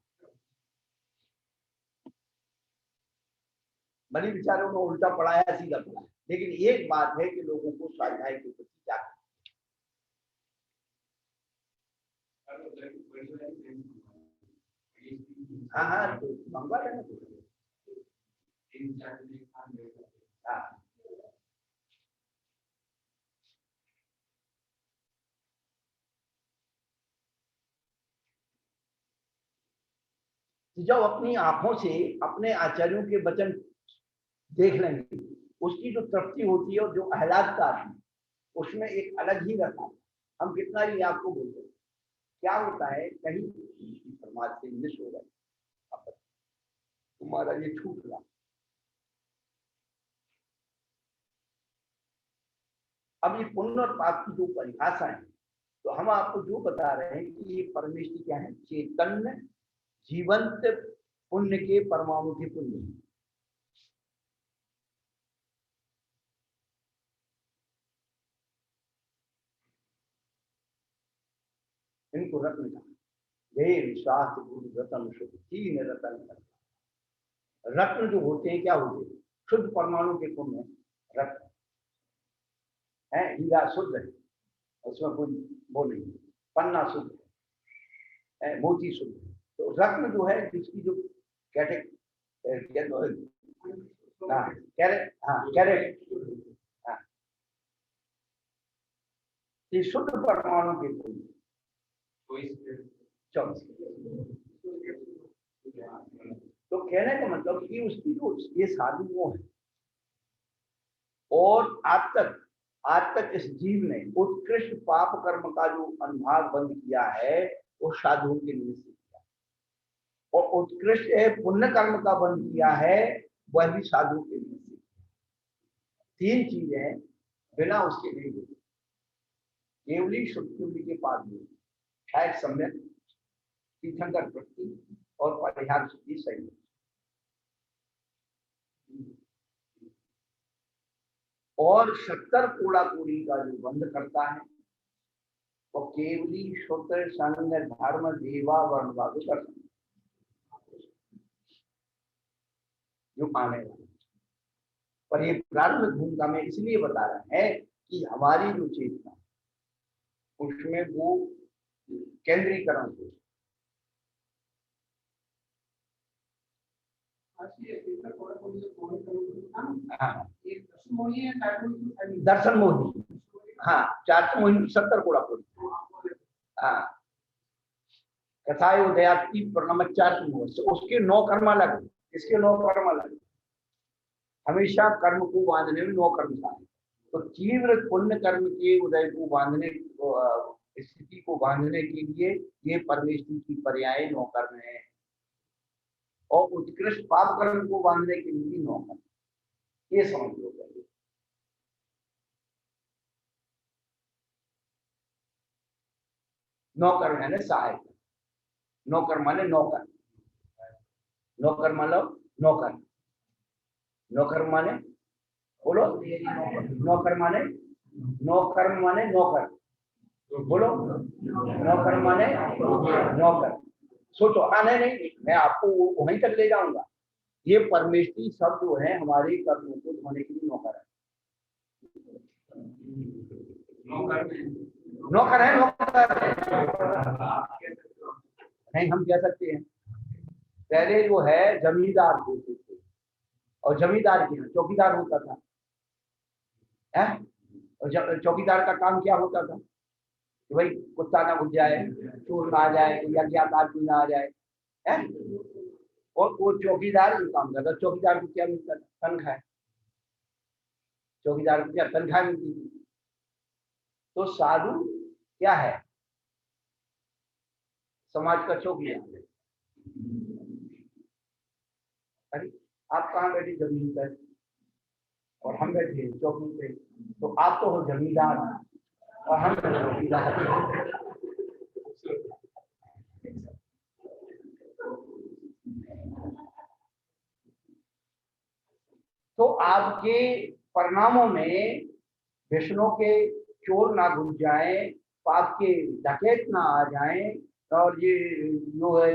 भले विचारों को उल्टा पढ़ाया सीधा पढ़ाया, लेकिन एक बात है कि लोगों को स्वाध्याय के प्रति जागरूक। हाँ हाँ, तो मंगवा लेना। हाँ, जब अपनी आंखों से अपने आचार्यों के वचन देख लेंगे, उसकी जो तृप्ति होती है और जो आह्लादता है, उसमें एक अलग ही रहता है। हम कितना ही आपको बोलते हैं, क्या होता है, कहीं समाज से मिस हो गए, तुम्हारा ये छूट रहा। अब ये पुण्य और पाप की जो परिभाषा है, तो हम आपको जो बता रहे हैं कि ये परमेश्वर क्या है, चैतन्य जीवंत पुण्य के परमाणु के पुण्य। इनको रत्न कहा, देव शास्त्र गुरु रतन शुद्ध, तीन रतन करता। रत्न जो होते हैं क्या होते हैं, शुद्ध परमाणु के पुण्य रत्न है। हीरा शुद्ध है, उसमें कोई वो नहीं, पन्ना शुद्ध है, मोती शुद्ध है। तो रत्न जो है जिसकी जो कैरेट, हाँ, ये शुद्ध परमाणु के पुण्य 24। तो कहने का मतलब कि उसकी जो ये साधु वो है, और आज तक इस जीव ने उत्कृष्ट पाप कर्म का जो अनुभाग बंद किया है वो साधुओं के निमित्त किया, और उत्कृष्ट पुण्य कर्म का बंद किया है वह भी साधुओं के निमित्त। तीन चीजें बिना उसके नहीं होती। केवली शुद्धि के पास में शायद सम्यक तीर्थंकर वृत्ति और परिहार शुद्धि सही। और 70 कूड़ा कूड़ी का जो बंद करता है वो केवली शुद्ध संग धर्म देवा वर्ण वादु कर जो आने वाले। पर ये प्रारंभ भूमिका में इसलिए बता रहे हैं कि हमारी जो चेतना उसमें वो केंद्रीकरण हो। दर्शन मोहिनी, हाँ, 4 मोहिनी 70 कोड़ा पूरी, हाँ, कथाएं उदयाती प्रणमचार, उसके 9 कर्म अलग, इसके 9 कर्म अलग। हमेशा कर्म को बांधने में 9 कर्म था। तो तीव्र पुण्य कर्म के उदय को बांधने, स्थिति को बांधने के लिए ये परमेश्वर की पर्याय 9 कर्म है, और उत्कृष्ट पाप कर्म को बांधने के लिए 9 कर्म। ये समझ लो पहले। नौकर है ना सहायक, नौकर माने नौकर, नौकर मतलब नौकर, नौकर माने बोलो, नौकर माने नौकर माने नौकर, बोलो नौकर माने नौकर। सोचो, हाँ नहीं, मैं आपको वहीं तक ले जाऊंगा। ये परमेष्टि शब्द जो है हमारे कर्मों को धोने के लिए नौकर है। नौकर है, नौकर नहीं हम कह सकते हैं। पहले जो है जमींदार होते थे और जमींदार के चौकीदार होता था है? और चौकीदार का काम क्या होता था कि भाई कुत्ता ना घुस जाए, चोर ना आ जाए या अज्ञात आदमी ना आ जाए है? और वो चौकीदार भी काम करता। चौकीदार को क्या मिलता था? तनख्वाह। चौकीदार को क्या तनख्वाह मिलती थी। तो साधु क्या है? समाज का चौकीदार। अरे आप कहाँ बैठे? जमीन पर, और हम बैठे चौकी पे। तो आप तो हो जमींदार और हम चौकीदार। तो आपके परिणामों में विष्णु के चोर ना घुस जाए, पाप के डकैत ना आ जाए, और ये जो है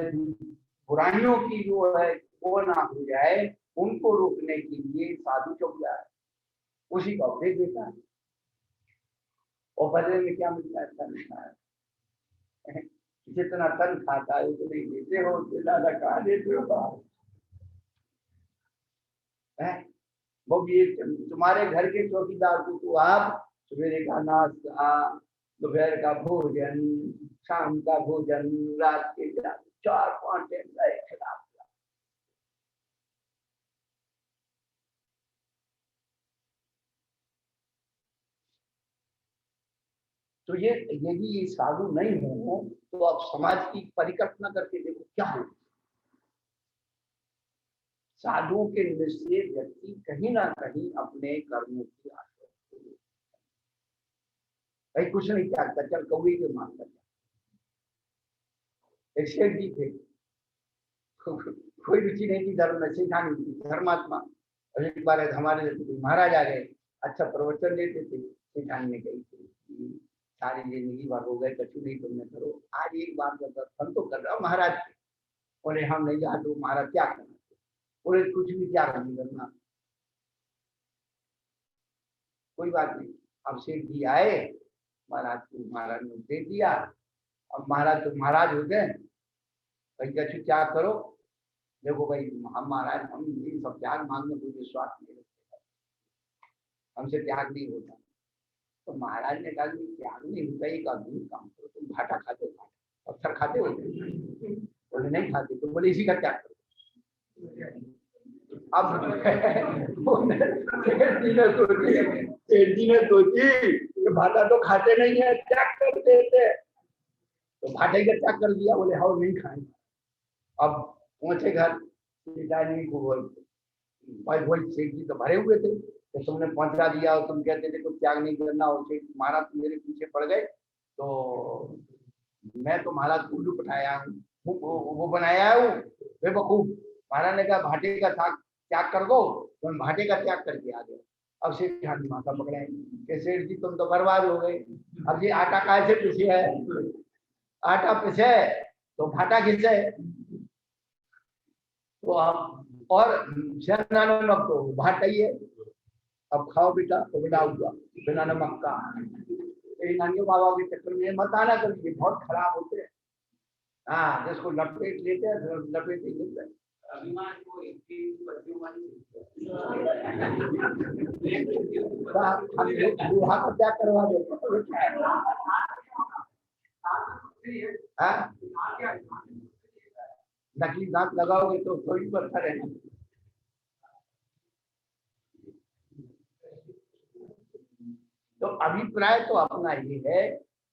बुराइयों की जो है वो ना हो जाए, उनको रोकने के लिए साधु चौकीदार उसी का उपदेश देता है। और बदले में क्या मिलता है? तन खाता है। जितना तन खाता है उतने देते हो, उससे ज्यादा कहाँ देते हो? वो भी तुम्हारे घर के चौकीदार को तो आप सवेरे का नाश्ता, दोपहर का भोजन, शाम का भोजन, रात के 4-5 टाइम का खिला। तो ये यदि ये साधु नहीं हो तो आप समाज की परिकल्पना करके देखो क्या हो। साधुओं के निश्चय व्यक्ति कहीं ना कहीं अपने कर्मों की आशा, भाई कुछ नहीं त्यागता, चल कौवे के मान कर। एक शेठ जी थे, कोई रुचि नहीं थी धर्म में, सिखानी थी धर्मात्मा। और एक बार हमारे महाराज आ गए, अच्छा प्रवचन देते थे, सिखानी ने कही थी सारी जिंदगी भर हो गए, कछु नहीं तुमने करो, आज एक बार दर्शन तो कर रहा हूँ महाराज के। बोले हम नहीं जा, तो महाराज क्या करना? बोले कुछ भी त्याग नहीं करना। कोई बात नहीं। अब सेठ जी आए, महाराज को महाराज ने दे दिया। अब महाराज तो महाराज हो गए, भाई कछु त्याग करो। देखो भाई हम महाराज, हम ये सब त्याग मांगने कोई विश्वास नहीं रखते, हमसे त्याग नहीं होता। तो महाराज ने कहा कि त्याग नहीं होता, एक आदमी काम करो, तुम घाटा खाते हो, पत्थर खाते हो? बोले नहीं खाते। तो बोले इसी का त्याग करो। अब ने सोची भाटा तो खाते नहीं है, त्याग कर देते, तो भाटे का त्याग कर दिया। बोले हाँ नहीं खाएंगे। अब पहुंचे घर, को भाई वही सेठ जी तो भरे हुए थे, तो तुमने पहुंचा दिया और तुम कहते थे कुछ त्याग नहीं करना, और सेठ महाराज तुम मेरे पीछे पड़ गए, तो मैं तो महाराज को उल्लू पठाया हूँ, वो बनाया हूँ बेवकूफ। महाराज ने कहा भाटे का त्याग कर दो, तो मैं भाटे का त्याग करके आ गया। अब सेठ हाथी माथा पकड़े कि सेठ जी तुम तो बर्बाद हो गए, अब ये आटा कैसे पीछे है? आटा पीछे तो भाटा घिसे। तो अब और नमक तो भाटा ही है, अब खाओ बेटा। तो बेटा हुआ बिना नमक का। नानियों बाबा के चक्कर में मत आना करिए, बहुत खराब होते हैं। हाँ, जिसको लपेट लेते हैं लपेट ही लेते हैं। दूल्हा को क्या करवा देते? नकली दांत लगाओगे तो थोड़ी पत्थर है। तो अभिप्राय तो अपना ये है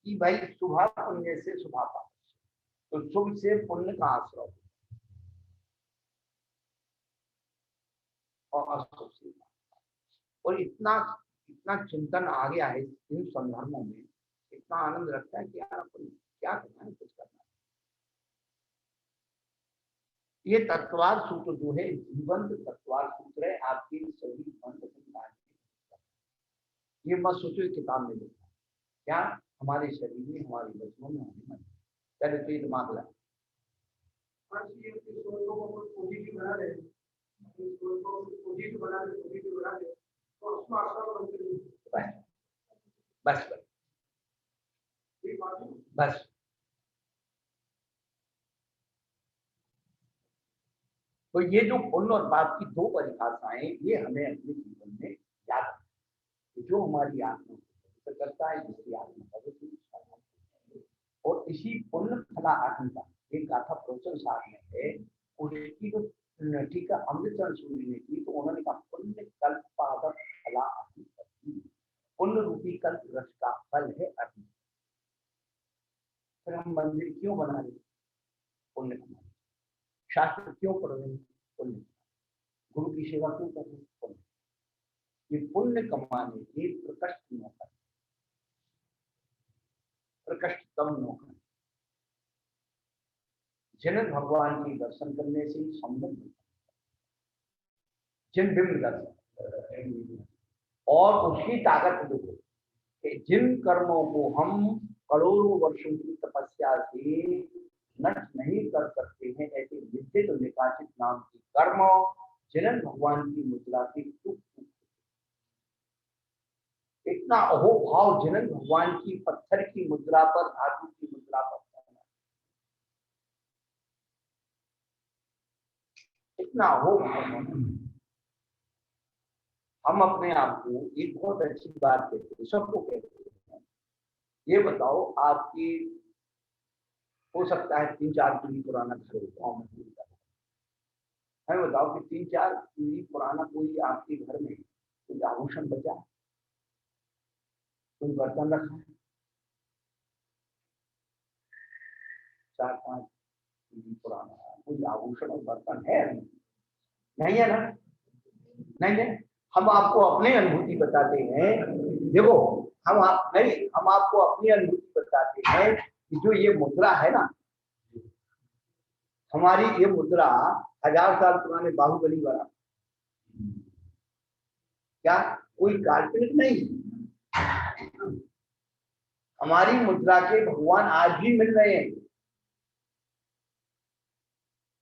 कि भाई शुभ पुण्य से शुभा पाप, तो शुभ से पुण्य का आश्रय और अशुभ से। और इतना चिंतन आ गया है इन संदर्भों में, इतना आनंद लगता है कि यार अपन क्या करना है, कुछ करना है। ये तत्वार सूत्र जो है जीवंत तत्वार सूत्र है, आपके सभी बंद। ये मत सोचो किताब में लिखा, क्या हमारे शरीर में हमारे बचनों में होने में पहले तो ये दिमाग लगा। बस बस बस। तो ये जो पुण्य और पाप की दो परिभाषाएं, ये हमें अपने जीवन में याद रखनी। जो हमारी आत्मा को करता है, जिसकी आत्मा पवित्र है, और इसी पुण्य फला आत्मा एक गाथा प्रवचन साथ में है, उसकी जो ठीक है अमृतचरण सूर्य ने की, तो उन्होंने कहा पुण्य कल्प पादप फला आत्मा, पुण्य रूपी कल्प वृक्ष का फल है अग्नि। फिर हम मंदिर क्यों बना रहे? पुण्य कमाने। शास्त्र क्यों पढ़ रहे हैं? पुण्य। गुरु की सेवा क्यों कर रहे हैं? पुण्य। ये पुण्य कमाने के प्रकष्ट मौका, प्रकष्टतम मौका। जिन भगवान के दर्शन करने से संबंध, जिन बिंब दर्शन, और उसकी ताकत देखो कि जिन कर्मों को हम करोड़ों वर्षों की तपस्या से नष्ट नहीं कर सकते हैं, ऐसे विद्युत निकासित नाम की कर्म जिन भगवान की मुद्रा की इतना अहोभाव जिन भगवान की पत्थर की मुद्रा पर, धातु की मुद्रा पर, इतना अहोभाव। हम अपने आप को एक बहुत अच्छी बात कहते हैं, सबको कहते हैं, ये बताओ आपकी हो सकता है 3-4 पीढ़ी पुराना घर हो, हमें बताओ कि 3-4 पीढ़ी पुराना कोई आपके घर में कोई आभूषण बचा, कोई बर्तन रखा है? 4-5 पीढ़ी पुराना कोई आभूषण और बर्तन है? नहीं है ना? नहीं है। हम आपको अपनी अनुभूति बताते हैं। देखो हम आपको अपनी अनुभूति बताते हैं कि जो ये मुद्रा है ना, हमारी ये मुद्रा 1000 साल पुराने बाहुबली वाला, क्या कोई काल्पनिक नहीं। हमारी मुद्रा के भगवान आज भी मिल रहे हैं।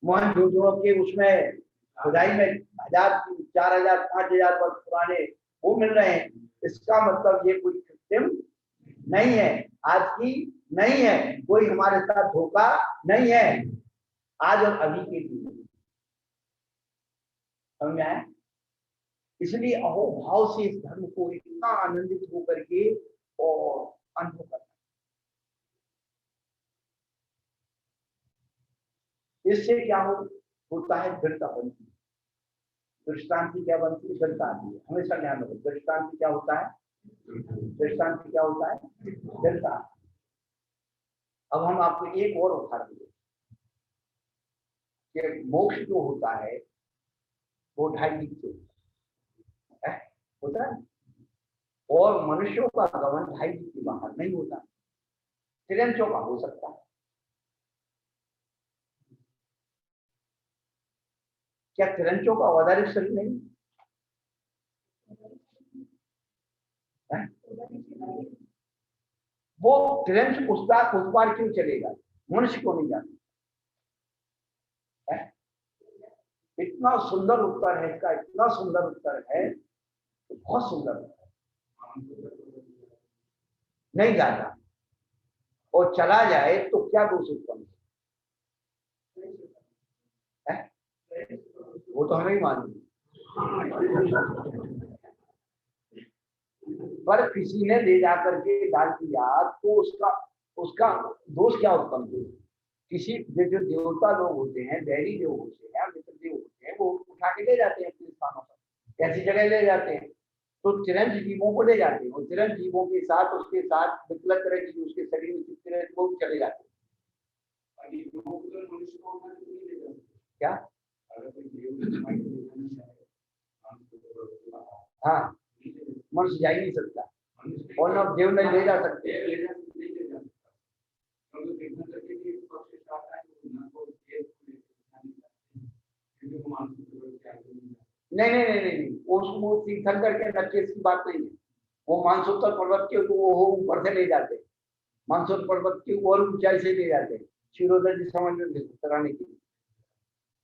मोहनजोदड़ो के उसमें खुदाई में 1000, 4000, 5000 वर्ष पुराने वो मिल रहे हैं। इसका मतलब ये कोई कृत्रिम नहीं है, आज की नहीं है, कोई हमारे साथ धोखा नहीं है, आज और अभी के लिए। समझ में आया? इसलिए अहोभाव से इस धर्म को इतना आनंदित होकर के और अनुभव करना। इससे क्या होता है? दृढ़ता बनती है। दृष्टांति क्या बनती है? दृढ़ता आती है। हमेशा ध्यान रखो, दृष्टांति क्या होता है? दृष्टांति क्या होता है? दृढ़ता। अब हम आपको एक और उदाहरण दें कि मोक्ष जो होता है वो 2.5 होता है, और मनुष्यों का गमन 2.5 के बाहर नहीं होता, तिरंचों का हो सकता है। क्या तिरंचों का औदारिक शरीर नहीं है? वो तिरंच उस पार क्यों चलेगा? मनुष्य को नहीं जाता। इतना सुंदर उत्तर है इसका, इतना सुंदर उत्तर है, बहुत सुंदर उत्तर। नहीं जाता, और चला जाए तो क्या दोष उत्पन्न है? वो तो हमें ही मालूम, पर किसी ने ले जाकर के डाल दिया तो उसका दोष क्या उत्पन्न हुआ? किसी जो देवता लोग होते हैं, दैवी देव होते हैं, मित्र देव होते हैं, वो उठा के ले जाते हैं अपने स्थानों पर। ऐसी जगह ले जाते हैं तो तिरंज जीवों को ले जाते हैं, और तिरंज जीवों के साथ उसके साथ विकलत तरह की उसके शरीर में चिपके रहते वो चले जाते हैं। क्या? हाँ, मनुष्य जा ही नहीं सकता, और न देव नहीं ले जा सकते। नहीं, वो तीर्थंकर के नक्शे की बात नहीं है। वो मानसोत्तर पर्वत के वो ऊपर से ले जाते हैं, मानसोत्तर पर्वत की और ऊंचाई से ले जाते हैं, क्षीरोदय जी समझ में कराने के लिए।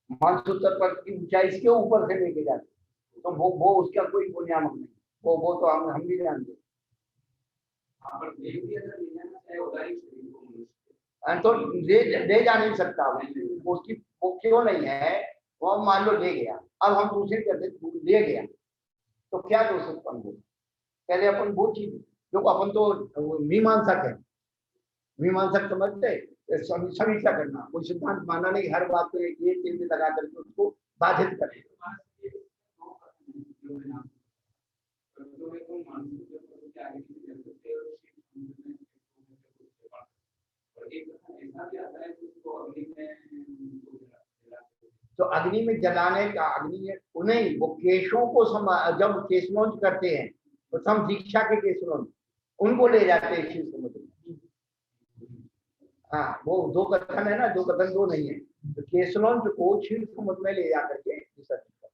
मानसूत्र पर की ऊंचाई इसके ऊपर से लेके जाते, तो वो उसका कोई नियामक नहीं, वो तो हम भी जानते। तो ले जा नहीं सकता उसकी, वो क्यों नहीं है, वो मान लो ले गया, अब हम दूसरे कहते ले गया तो क्या दोष उत्पन्न हो। पहले अपन वो चीज जो अपन तो मीमांसक है, मीमांसक समझते समीक्षा करना, कोई सिद्धांत मानना नहीं, हर बात को एक केंद्र लगा करके उसको बाधित करे। तो अग्नि में जलाने का, अग्नि उन्हें वो केशों को जब केश लॉन्च करते हैं तो सम दीक्षा के केश लॉन्च उनको ले जाते हैं शिव समुद्र में। हाँ वो दो कथन है ना, दो कथन दो नहीं है, तो केश लॉन्च को शिव समुद्र में ले जाकर के विसर्जित कर।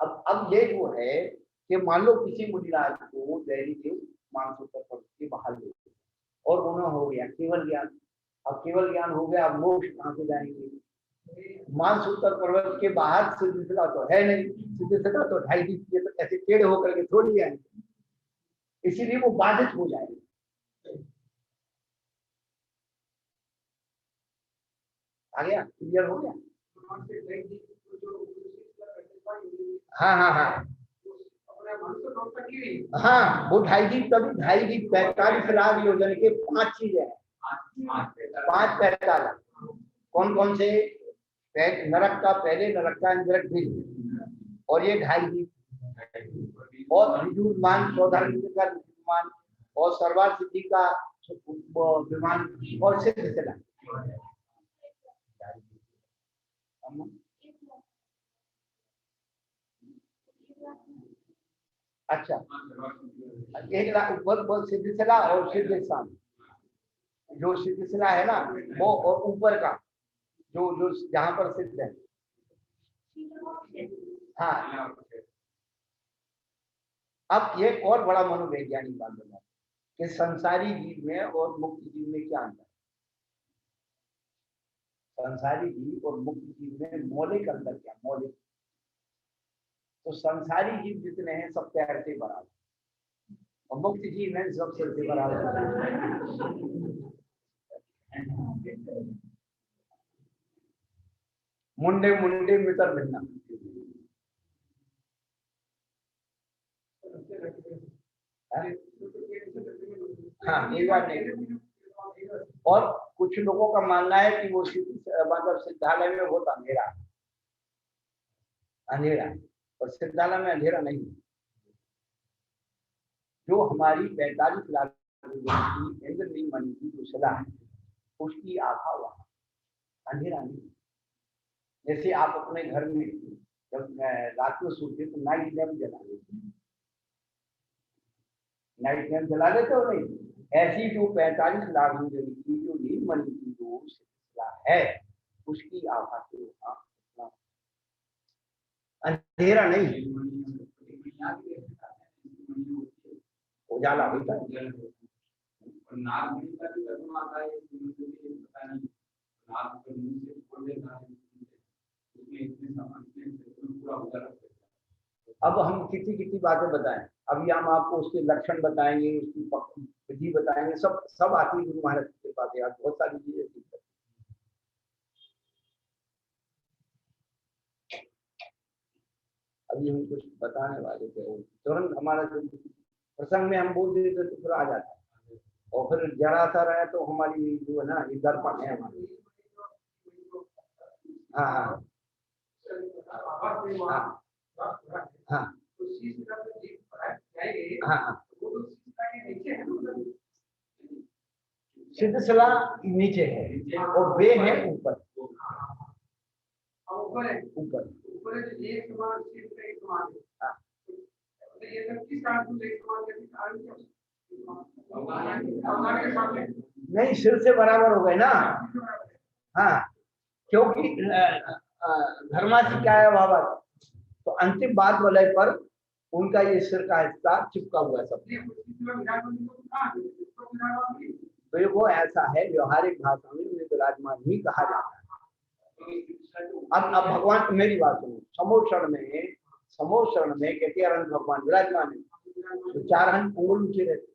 अब ये जो है कि मान लो किसी मुनिराज को दैवी देव मानसूत्र पर्वत के बाहर ले और उन्होंने हो गया केवल ज्ञान, अब केवल ज्ञान हो गया, अब मोक्ष कहाँ से जाएंगे। मानसूत्र पर्वत के बाहर सिद्धिसला तो है नहीं, सिद्धिसला तो 2.5 फीट तो ऐसे टेढ़े होकर के थोड़ी आएंगे, इसीलिए वो बाधित हो जाएंगे। आ गया, क्लियर हो गया। हाँ हाँ हाँ हाँ, वो 2.5 फीट तभी 2.5 फीट 45 लाख योजन के 5 चीजें हैं, 5 45 कौन कौन से, नरक का पहले, नरक का इंद्रक भी, और ये 2.5 फीट, और विमान चौधरी का विमान, और सर्वार सिद्धि का विमान, और सिद्ध चला। अच्छा 1 लाख ऊपर सिद्धिसला और सिद्धिस्थान, जो सिद्धिसला है ना वो, और ऊपर का जो जहां पर सिद्ध है। हाँ अब ये और बड़ा मनोवैज्ञानिक बात बता कि संसारी जीव में और मुक्त जीव में क्या अंतर है। संसारी जीव और मुक्त जीव में मौलिक अंतर क्या, मौलिक, तो संसारी जीव जितने हैं सब पैर से बराबर, और मुक्त जीव है सब सिर से बराबर। मुंडे मुंडे मितर भिन्ना, हाँ ये बात नहीं। और कुछ लोगों का मानना है कि वो मतलब सिद्धालय में बहुत अंधेरा अंधेरा, और सिद्धालय में अंधेरा नहीं। जो हमारी 45 लाख इंद्रनील मणि की जो शिला है उसकी आभा वहां, अंधेरा नहीं। जैसे आप अपने घर में जब रात में सोते तो नाइट लैम्प जला लेते, नाइट लैम्प जला देते हो नहीं, ऐसी जो 45 लाख की जो नील मणि की जो शिला है उसकी आभा से वहां अंधेरा नहीं, उजाला होता है। अब हम कितनी बातें बताएं, अभी हम आपको उसके लक्षण बताएंगे, उसकी विधि बताएंगे, सब आती है गुरु महाराज के पास, यार बहुत सारी चीजें सीख सकते। अभी हम कुछ बताने वाले थे, तुरंत हमारा जो प्रसंग में हम बोल देते तो फिर आ जाता है, और फिर जरा सा रहे तो हमारी जो है ना ये दर्पण है हमारी। हाँ हाँ हाँ हाँ हाँ, सिद्धसला नीचे है और वे है ऊपर, ऊपर नहीं, सिर से बराबर हो गए ना। हाँ क्योंकि धर्मासी क्या है बाबा, तो अंतिम बात वलय पर उनका ये सिर का हिस्सा चिपका हुआ है सब। तो ये वो ऐसा है, व्यवहारिक भाषा में उन्हें विराजमान ही कहा जाता है। अब भगवान मेरी बात सुनो, समोषण में कहते अनंत भगवान विराजमान है, तो 4 हाथ अंगुल ऊंचे रहते।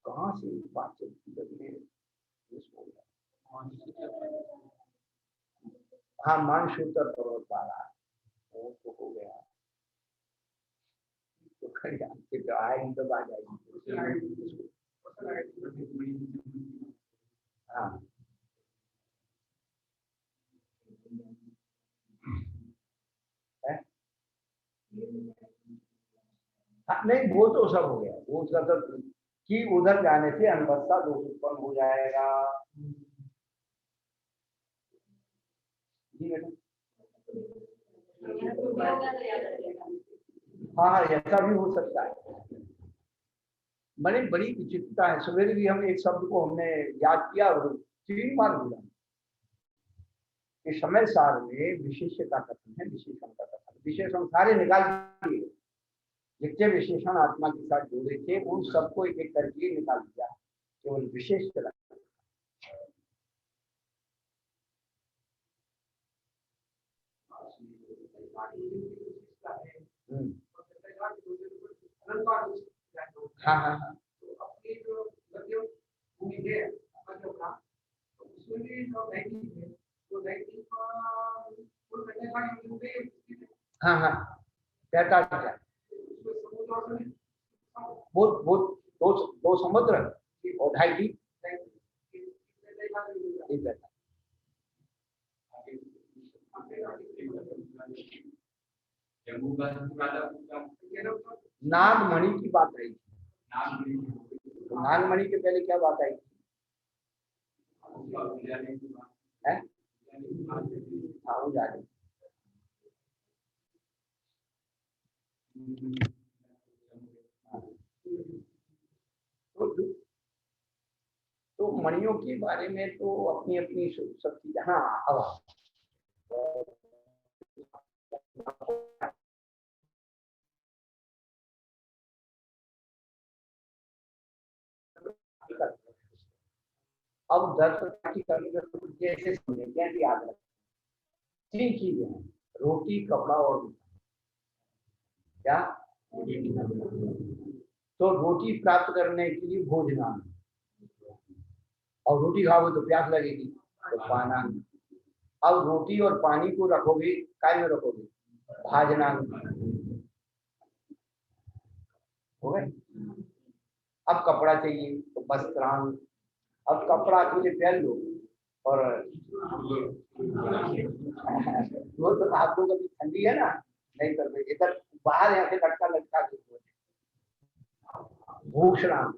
कहाँ से बात चलती है? हाँ, मानसूत्र पर्वत वाला वो तो हो गया, तो खड़ी तो आएगी तो बात आएगी। हाँ हाँ, नहीं वो तो सब हो गया, वो उसका सब कि उधर जाने से अनवस्था दोष उत्पन्न हो जाएगा। जी बेटा, हाँ ऐसा भी हो सकता है। बड़ी बड़ी विचित्रता है। सवेरे भी हम एक शब्द को हमने याद किया और 3 बार बोला। इस समय सार में विशेष्य का कथन है, विशेषण का कथन। विशेषण सारे निकाल दिए, जितने विशेषण आत्मा के साथ जुड़े थे उन सबको एक एक करके निकाल दिया, केवल विशेष चला। हाँ हाँ हाँ, हाँ हाँ 43 वो दो समुद्र और 2.5 डी नागमणि की बात आई थी। तो नागमणि के पहले क्या बात आई थी? हाँ वो जा रही। तो मणियों के बारे में तो अपनी अपनी सब चीजें। हाँ अब दर्शन करने जैसे समझेंगे कि याद रखें 3 चीजें हैं, रोटी, कपड़ा और क्या। तो रोटी प्राप्त करने के लिए भोजनांग, और रोटी खाओगे तो प्यास लगेगी तो पानांग। अब रोटी और पानी को रखोगे काय में रखोगे? भाजनांग। हो गए। अब कपड़ा चाहिए तो वस्त्रांग। अब कपड़ा तुझे पहन लो और वो तो आप लोग अभी ठंडी है ना, नहीं कर इधर बाहर यहाँ से लटका लटका के भूषणांग।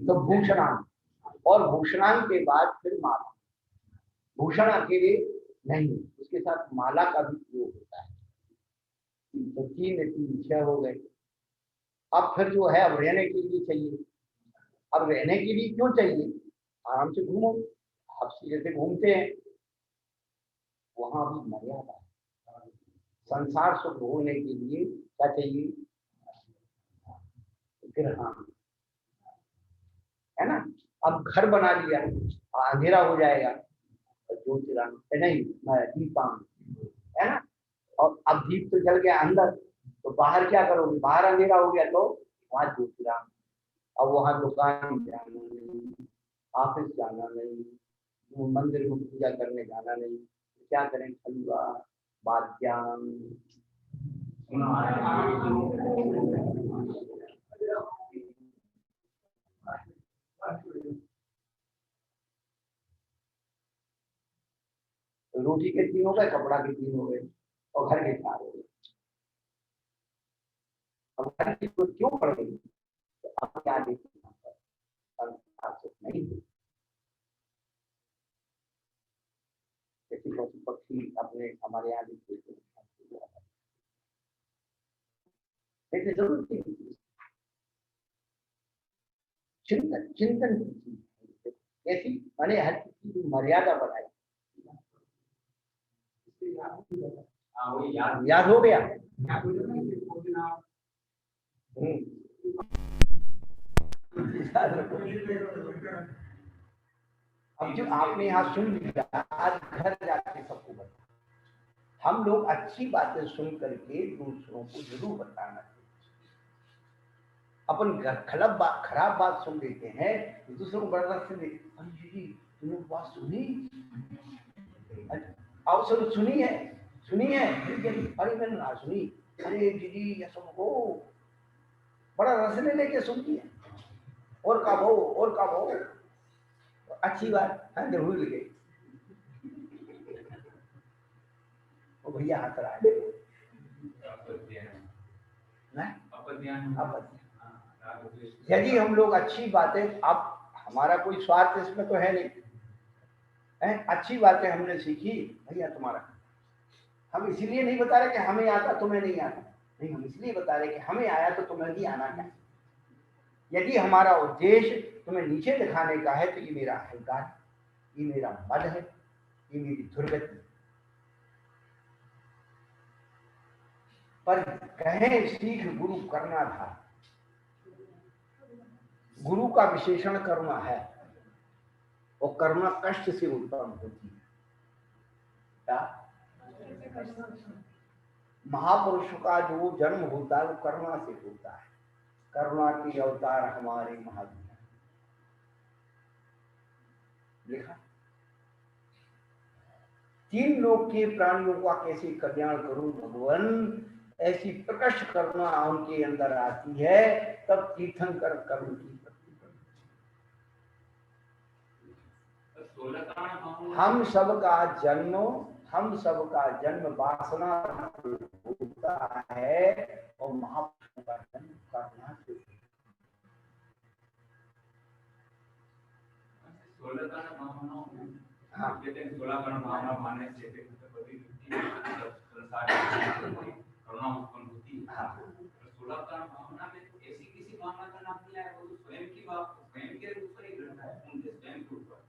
तो भूषणांग, और भूषणांग के बाद फिर माला। भूषण अकेले नहीं, उसके साथ माला का भी प्रयोग होता है। तो 3 6 हो गए। अब फिर जो है अब रहने के लिए चाहिए। अब रहने के लिए क्यों चाहिए? आराम से घूमो, आप जैसे घूमते हैं वहां भी मर्यादा है। संसार सुख होने के लिए क्या चाहिए? ग्रहण, है ना। अब घर बना लिया, अंधेरा हो जाएगा, ज्योतिरांग नहीं दीपांग, है ना। और अब दीप तो जल गया अंदर, तो बाहर क्या करोगे? बाहर अंधेरा हो गया तो वहां ज्योतिरांग। अब वहां दुकान जाना नहीं, ऑफिस जाना नहीं, मंदिर में पूजा करने जाना नहीं, क्या करें? खलुआ वाद्याम। रोटी के 3 हो गए, कपड़ा के 3 हो गए, और घर के 4 हो गए। अब घर की क्यों पड़ गई? तो आप क्या देखते नहीं, जैसे पक्षी अपने हमारे यहाँ जरूरत नहीं। चिंतन की चीज कैसी? मैंने हर चीज की मर्यादा बनाई। याद हो गया? याद रखो। अब जो आपने यहाँ सुन लिया, आज घर जाके सबको बता। हम लोग अच्छी बातें सुन करके दूसरों को जरूर बताना चाहिए। अपन खराब बात सुन लेते हैं, दूसरों को बड़ा से अरे जी तुमने बात सुनी, आओ सब सुनी है अरे मैंने ना सुनी, अरे जी ऐसा हो, बड़ा रस ले लेके सुनती है, और का भाव अच्छी बात है जरूर लगे। वो भैया हाथ रहा है यदि हम लोग अच्छी बातें, अब हमारा कोई स्वार्थ इसमें तो है नहीं है, अच्छी बातें हमने सीखी भैया तुम्हारा, हम इसलिए नहीं बता रहे कि हमें आता तुम्हें नहीं आता, नहीं, हम इसलिए बता रहे कि हमें आया तो तुम्हें भी आना चाहिए। यदि हमारा उद्देश्य तुम्हें नीचे दिखाने का है तो ये मेरा अहंकार, ये मेरा मद है, ये मेरी दुर्गति। पर कहें सीख गुरु करना था, गुरु का विशेषण करना है, और करुणा कष्ट से उत्पन्न होती है। क्या महापुरुष का जो जन्म होता है वो करुणा से होता है। करुणा की अवतार हमारे महावीर लिखा। तीन लोक के प्राणियों का कैसे कल्याण करूं भगवान, ऐसी प्रकट करुणा उनके अंदर आती है, तब तीर्थंकर कर्म की हम सबका जन्म वासना होता है, और महापुरुषों का जन्म करुणा से। हाँ,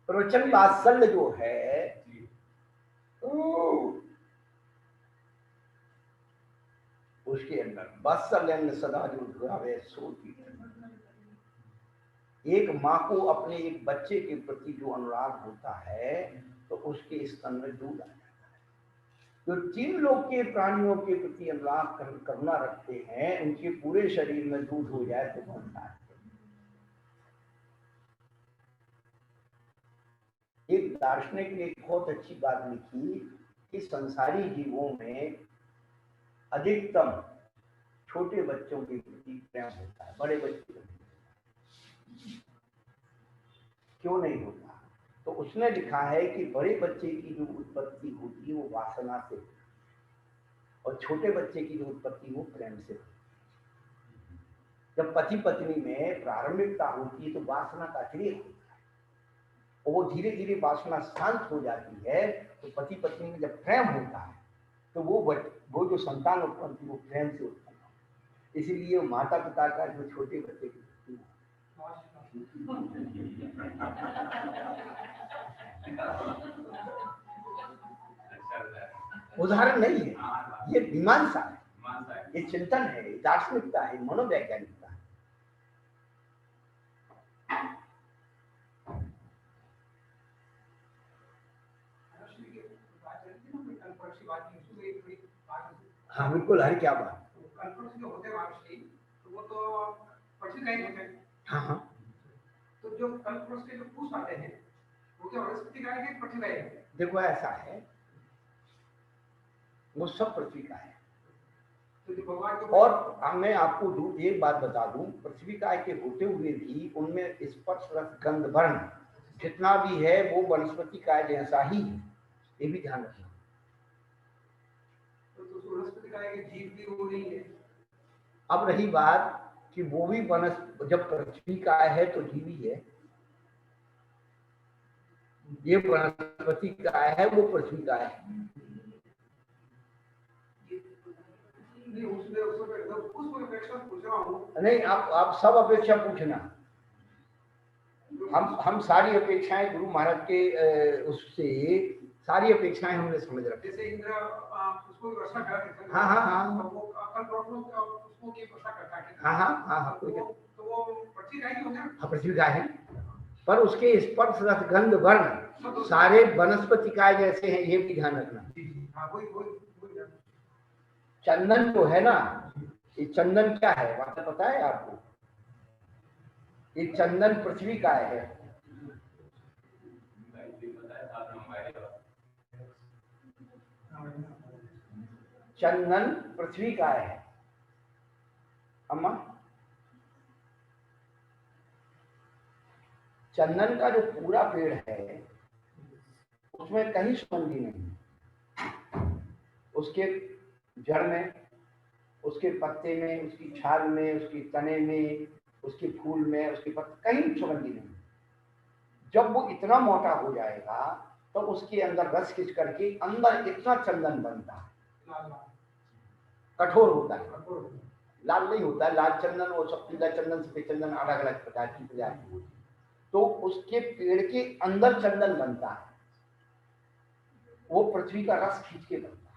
प्रवचन वात्सल्य जो है उसके अंदर वात्सल्य सदा जो गावे सोती है। एक माँ को अपने एक बच्चे के प्रति जो अनुराग होता है तो उसके स्तन में दूध आ जाता है। जो तीन लोक के प्राणियों के प्रति अनुराग करुणा रखते हैं, उनके पूरे शरीर में दूध हो जाए तो बनता है। एक दार्शनिक ने एक बहुत अच्छी बात लिखी कि संसारी जीवों में अधिकतम छोटे बच्चों के प्रति प्रेम होता है, बड़े बच्चों के क्यों नहीं होता? तो उसने लिखा है कि बड़े बच्चे की जो उत्पत्ति होती है वो वासना से, और छोटे बच्चे की जो उत्पत्ति वो प्रेम से होती है। जब पति पत्नी में प्रारंभिकता होती है तो वासना का क्रिया होता है, और वो धीरे धीरे वासना शांत हो जाती है। तो पति पत्नी में जब प्रेम होता है तो वो जो संतान उत्पन्न थी वो प्रेम से उत्पन्न होती है। इसीलिए माता पिता का जो छोटे बच्चे की उदाहरण नहीं है, ये मीमांसा है, ये चिंतन है, दार्शनिकता है, मनोवैज्ञानिकता है। हाँ बिल्कुल, हर क्या बात। हाँ हाँ, तो जो कल्पवृक्ष के जो पुष्प आते हैं वो क्या वनस्पति का है, पृथ्वी का है? देखो ऐसा है, वो सब पृथ्वी का है। तो जो भगवान और मैं आपको एक बात बता दूं, पृथ्वी का के होते हुए भी उनमें स्पर्श रस गंध वर्ण जितना भी है वो वनस्पति का जैसा ही है, ये भी ध्यान रखना। तो वनस्पति का जीव भी वो नहीं है। अब रही बात कि वो भी जब पृथ्वी का है तो जीवी है, ये वनस्पति का है वो पृथ्वी का है। नहीं, आप सब अपेक्षा पूछना, हम सारी अपेक्षाएं गुरु महाराज के उससे सारी अपेक्षाएं हमने समझ रखी। जैसे इंद्र उसको वर्षा करते थे। हाँ हाँ हाँ तो वो कल्पवृक्ष उसको की वर्षा करता है। हाँ हाँ हाँ हाँ कोई तो वो पृथ्वी का ही होगा। हाँ पृथ्वी का है, पर उसके स्पर्श रस गंध वर्ण सारे वनस्पति काय जैसे हैं, ये भी ध्यान रखना। हाँ वही चंदन जो है ना, ये चंदन क्या है वहां पता है आपको? ये चंदन पृथ्वी का है। चंदन पृथ्वी का है अम्मा। चंदन का जो पूरा पेड़ है उसमें कहीं सुगंधी नहीं, उसके जड़ में, उसके पत्ते में, उसकी छाल में, उसकी तने में, उसके फूल में, उसके पत्ते, कहीं सुगंधी नहीं। जब वो इतना मोटा हो जाएगा तो उसके अंदर रस खिंच करके अंदर इतना चंदन बनता है, कठोर होता है, लाल नहीं होता है। लाल चंदन और पीला चंदन, सफेद चंदन अलग अलग प्रकार की प्रजाति होती है। तो उसके पेड़ के अंदर चंदन बनता है, वो पृथ्वी का रस खींच के बनता है,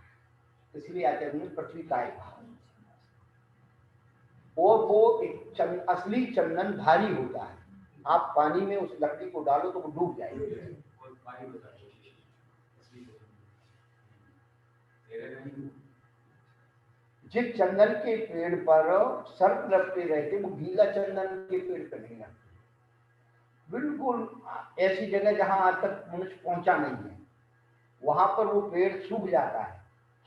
इसलिए आचार्य ने पृथ्वी का है। और वो असली चंदन भारी होता है, आप पानी में उस लकड़ी को डालो तो वो डूब जाएगी। जिस चंदन के पेड़ पर सर्प लगते रहते वो गीला चंदन के पेड़ पर नहीं लगते। बिल्कुल ऐसी जगह जहां आज तक मनुष्य पहुंचा नहीं है, वहां पर वो पेड़ सूख जाता है,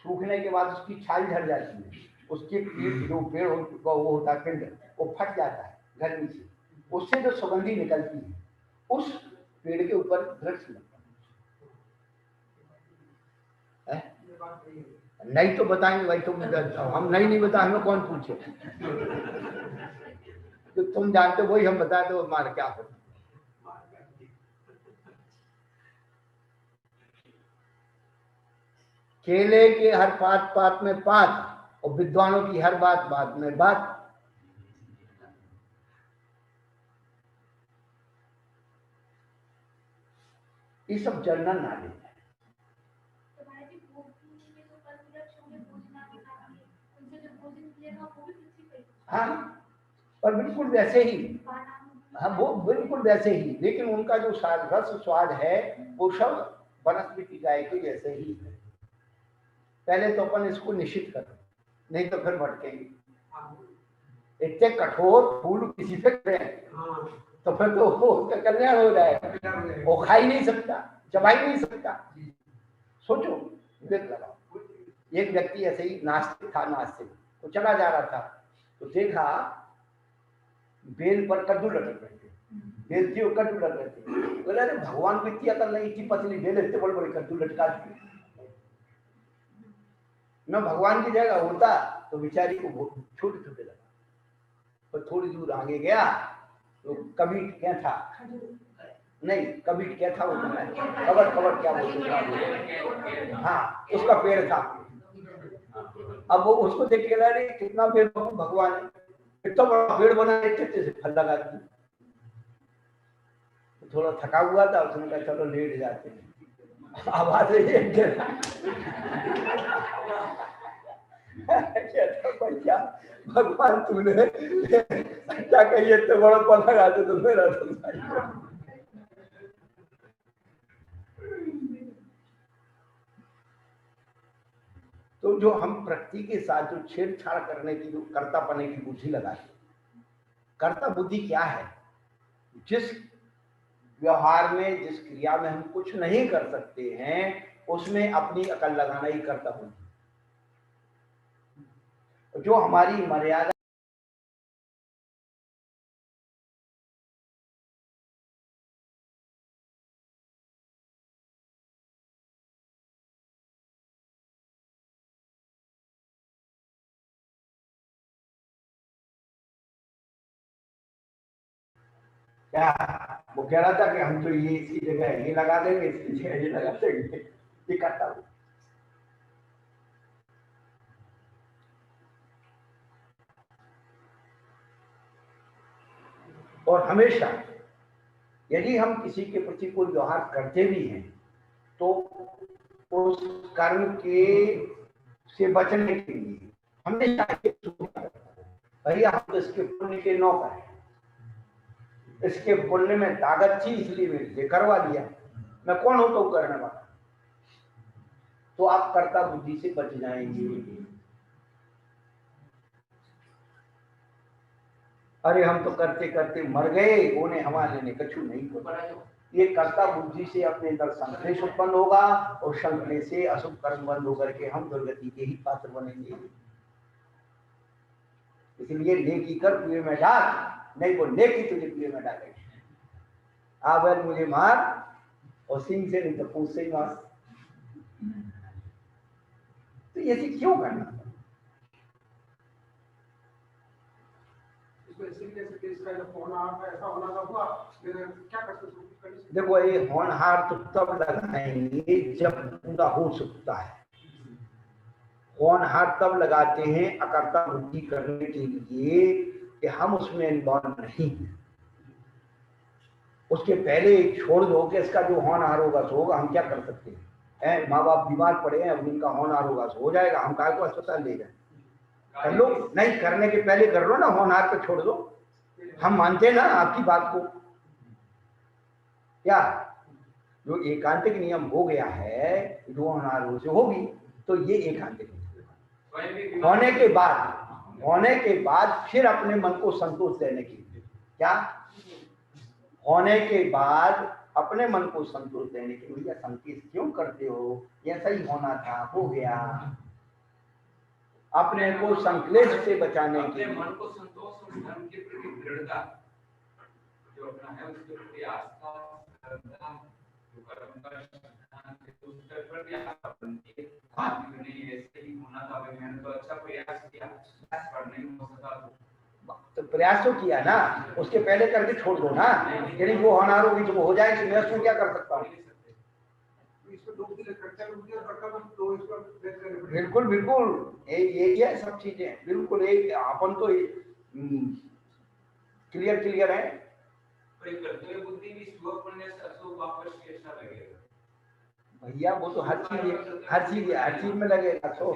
सूखने के बाद उसकी छाल झड़ जाती है, उसके जो पेड़ वो होता है पिंड, वो फट जाता है गर्मी से, उससे जो सुगंधी निकलती है उस पेड़ के ऊपर वृक्ष लगता है। नहीं तो बताएंगे भाई, तुम हम नहीं बताएंगे, कौन पूछे? तो तुम जानते वही हम बताते हो, हमारा क्या होता। केले के हर पात पात में पात और विद्वानों की हर बात बात में बात। ये सब जनरल नॉलेज है। हाँ पर बिल्कुल वैसे ही, हाँ वो बिल्कुल वैसे ही, लेकिन उनका जो रस स्वाद है वो सब वनस्पति गाय के जैसे ही है। पहले तो अपन इसको निश्चित करो, नहीं तो फिर भटकेंगे। इतने कठोर फूल किसी पे करें तो फिर तो उसका कल्याण हो जाएगा, वो खा ही नहीं सकता, चबा ही नहीं सकता। सोचो, दिल लगाओ। एक व्यक्ति ऐसे ही नास्तिक था, नास्तिक तो चला जा रहा था तो देखा बेल पर कद्दू लटक रहे थे, बेल थी और कद्दू लटक रहे थे। बोला अरे भगवान को इतनी अकल नहीं, इतनी पतली बेल, इतने बड़े बड़े कद्दू लटका दिए। न भगवान की जगह होता तो बेचारी को छोटे छोटे लगा। तो थोड़ी दूर आगे गया तो कबीट क्या था, नहीं कबीट क्या था वो, कबर कबर क्या बोलते, हाँ उसका पेड़ था। अब वो उसको देख के रहे कितना पेड़ भगवान है, इतना बड़ा पेड़ बना इतने से फल लगा दिए। थोड़ा थका हुआ था, उसने कहा चलो लेट जाते हैं। आवाज भैया भगवान तूने क्या कहिए, इतने बड़ा पल लगाते तो मेरा तो जो हम प्रकृति के साथ जो छेड़छाड़ करने की, जो कर्ता पने की बुद्धि लगाते, कर्ता बुद्धि क्या है? जिस व्यवहार में, जिस क्रिया में हम कुछ नहीं कर सकते हैं उसमें अपनी अकल लगाना ही कर्ता बुद्धि। जो हमारी मर्यादा क्या, वो कह रहा था कि हम तो ये इसकी जगह ये लगा देंगे, इसकी जगह ये लगा देंगे, ये करता हूं। और हमेशा यदि हम किसी के प्रति कोई व्यवहार करते भी हैं तो उस कर्म के से बचने के लिए हमने भैया हम तो इसके पुण्य के नौकर हैं, इसके पुण्य में ताकत थी इसलिए मैंने करवा लिया, मैं कौन होता हूँ करने वाला। तो आप कर्ता बुद्धि से बच जाएंगे। अरे हम तो करते करते मर गए, उन्हें हमारे ने कछु नहीं को। ये कर्ता बुद्धि से अपने अंदर संक्लेश उत्पन्न होगा और संक्लेश से अशुभ कर्म बंद होकर के हम दुर्गति के ही पात्र बनेंगे। इसलिए नेकी कर कुएं में डाल, नहीं वो नेकी तुझे कुएं में डालेगी। आवर मुझे मार और सिंह से नहीं तो पूछ से ही मार। तो ऐसे क्यों करना? देखो ये होनहार तो तब लगाएंगे जब पूरा हो सकता है। होनहार तब लगाते हैं अकर्ता बुद्धि करने के लिए कि हम उसमें इन्वॉल्व नहीं है। उसके पहले छोड़ दो कि इसका जो होनहार होगा सो होगा, हम क्या कर सकते हैं? माँ बाप बीमार पड़े हैं, अब इनका होनहार होगा सो हो जाएगा, हम काय को अस्पताल ले जाए? कर लो, नहीं करने के पहले कर लो ना, होनहार पे छोड़ दो। हम मानते ना आपकी बात को। क्या जो एकांतिक नियम हो गया है, जो होनहार से होगी, तो ये एकांतिक होने के बाद फिर अपने मन को संतोष देने की, क्या होने के बाद अपने मन को संतोष देने की, भैया संकेत क्यों करते हो, ऐसा ही होना था, हो गया। अपने को संक्लेश से बचाने के मन को संतोष और धर्म के प्रति दृढ़ता जो अपना है, उसके प्रति आस्था, श्रद्धा, जो कर्म का उस पर भी आस्था बनती है। नहीं ऐसे ही होना था, मैंने तो अच्छा प्रयास किया, पर नहीं हो सका तो प्रयास तो किया ना, उसके पहले करके छोड़ दो ना। यदि वो होनहार होगी तो वो हो जाएगी, मैं उसको क्या कर सकता हूँ? बिल्कुल बिल्कुल, यही है सब चीजें, बिल्कुल एक अपन तो क्लियर है। भैया वो तो हर चीज में लगेगा। तो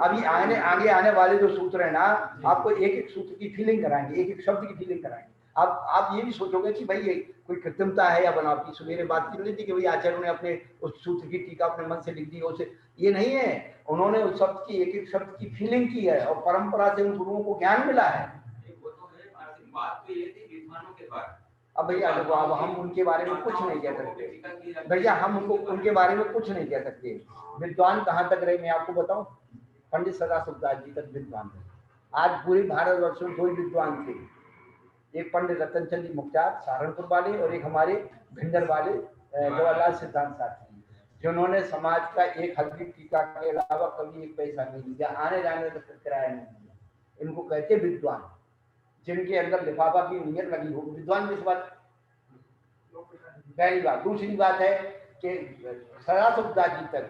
अभी आगे आने वाले जो सूत्र है ना, आपको एक एक सूत्र की फीलिंग कराएंगे, एक एक शब्द की फीलिंग कराएंगे। आप ये भी सोचोगे कि भाई ये कोई कृत्रिमता है या बनावटी। सवेरे बात की थी कि भाई आचार्यों ने अपने उस सूत्र की टीका अपने मन से लिख दी, उसे ये नहीं है, उन्होंने उस शब्द की एक एक शब्द की फीलिंग की है और परंपरा से उन गुरुओं को ज्ञान मिला है। अब भैया देखो, अब हम उनके बारे में कुछ नहीं कह सकते भैया, हम उनके बारे में कुछ नहीं कह सकते। विद्वान कहाँ तक रहे मैं आपको बताऊं, पंडित सदाशिवदास जी तक विद्वान थे। आज पूरे भारतवर्ष में 2 विद्वान थे, एक पंडित रतनचंद जी मुखत्यार सहारनपुर वाले और एक हमारे भिंडर वाले जवाहरलाल सिद्धांत साथी, जिन्होंने समाज का एक हल्दी टीका के अलावा कभी एक पैसा नहीं दिया, आने जाने तक किराया नहीं दिया। इनको कहते विद्वान, जिनके अंदर लिफाफा की नीयत लगी हो, विद्वान किस बात। पहली बात। दूसरी बात है कि सदाशिवदास जी तक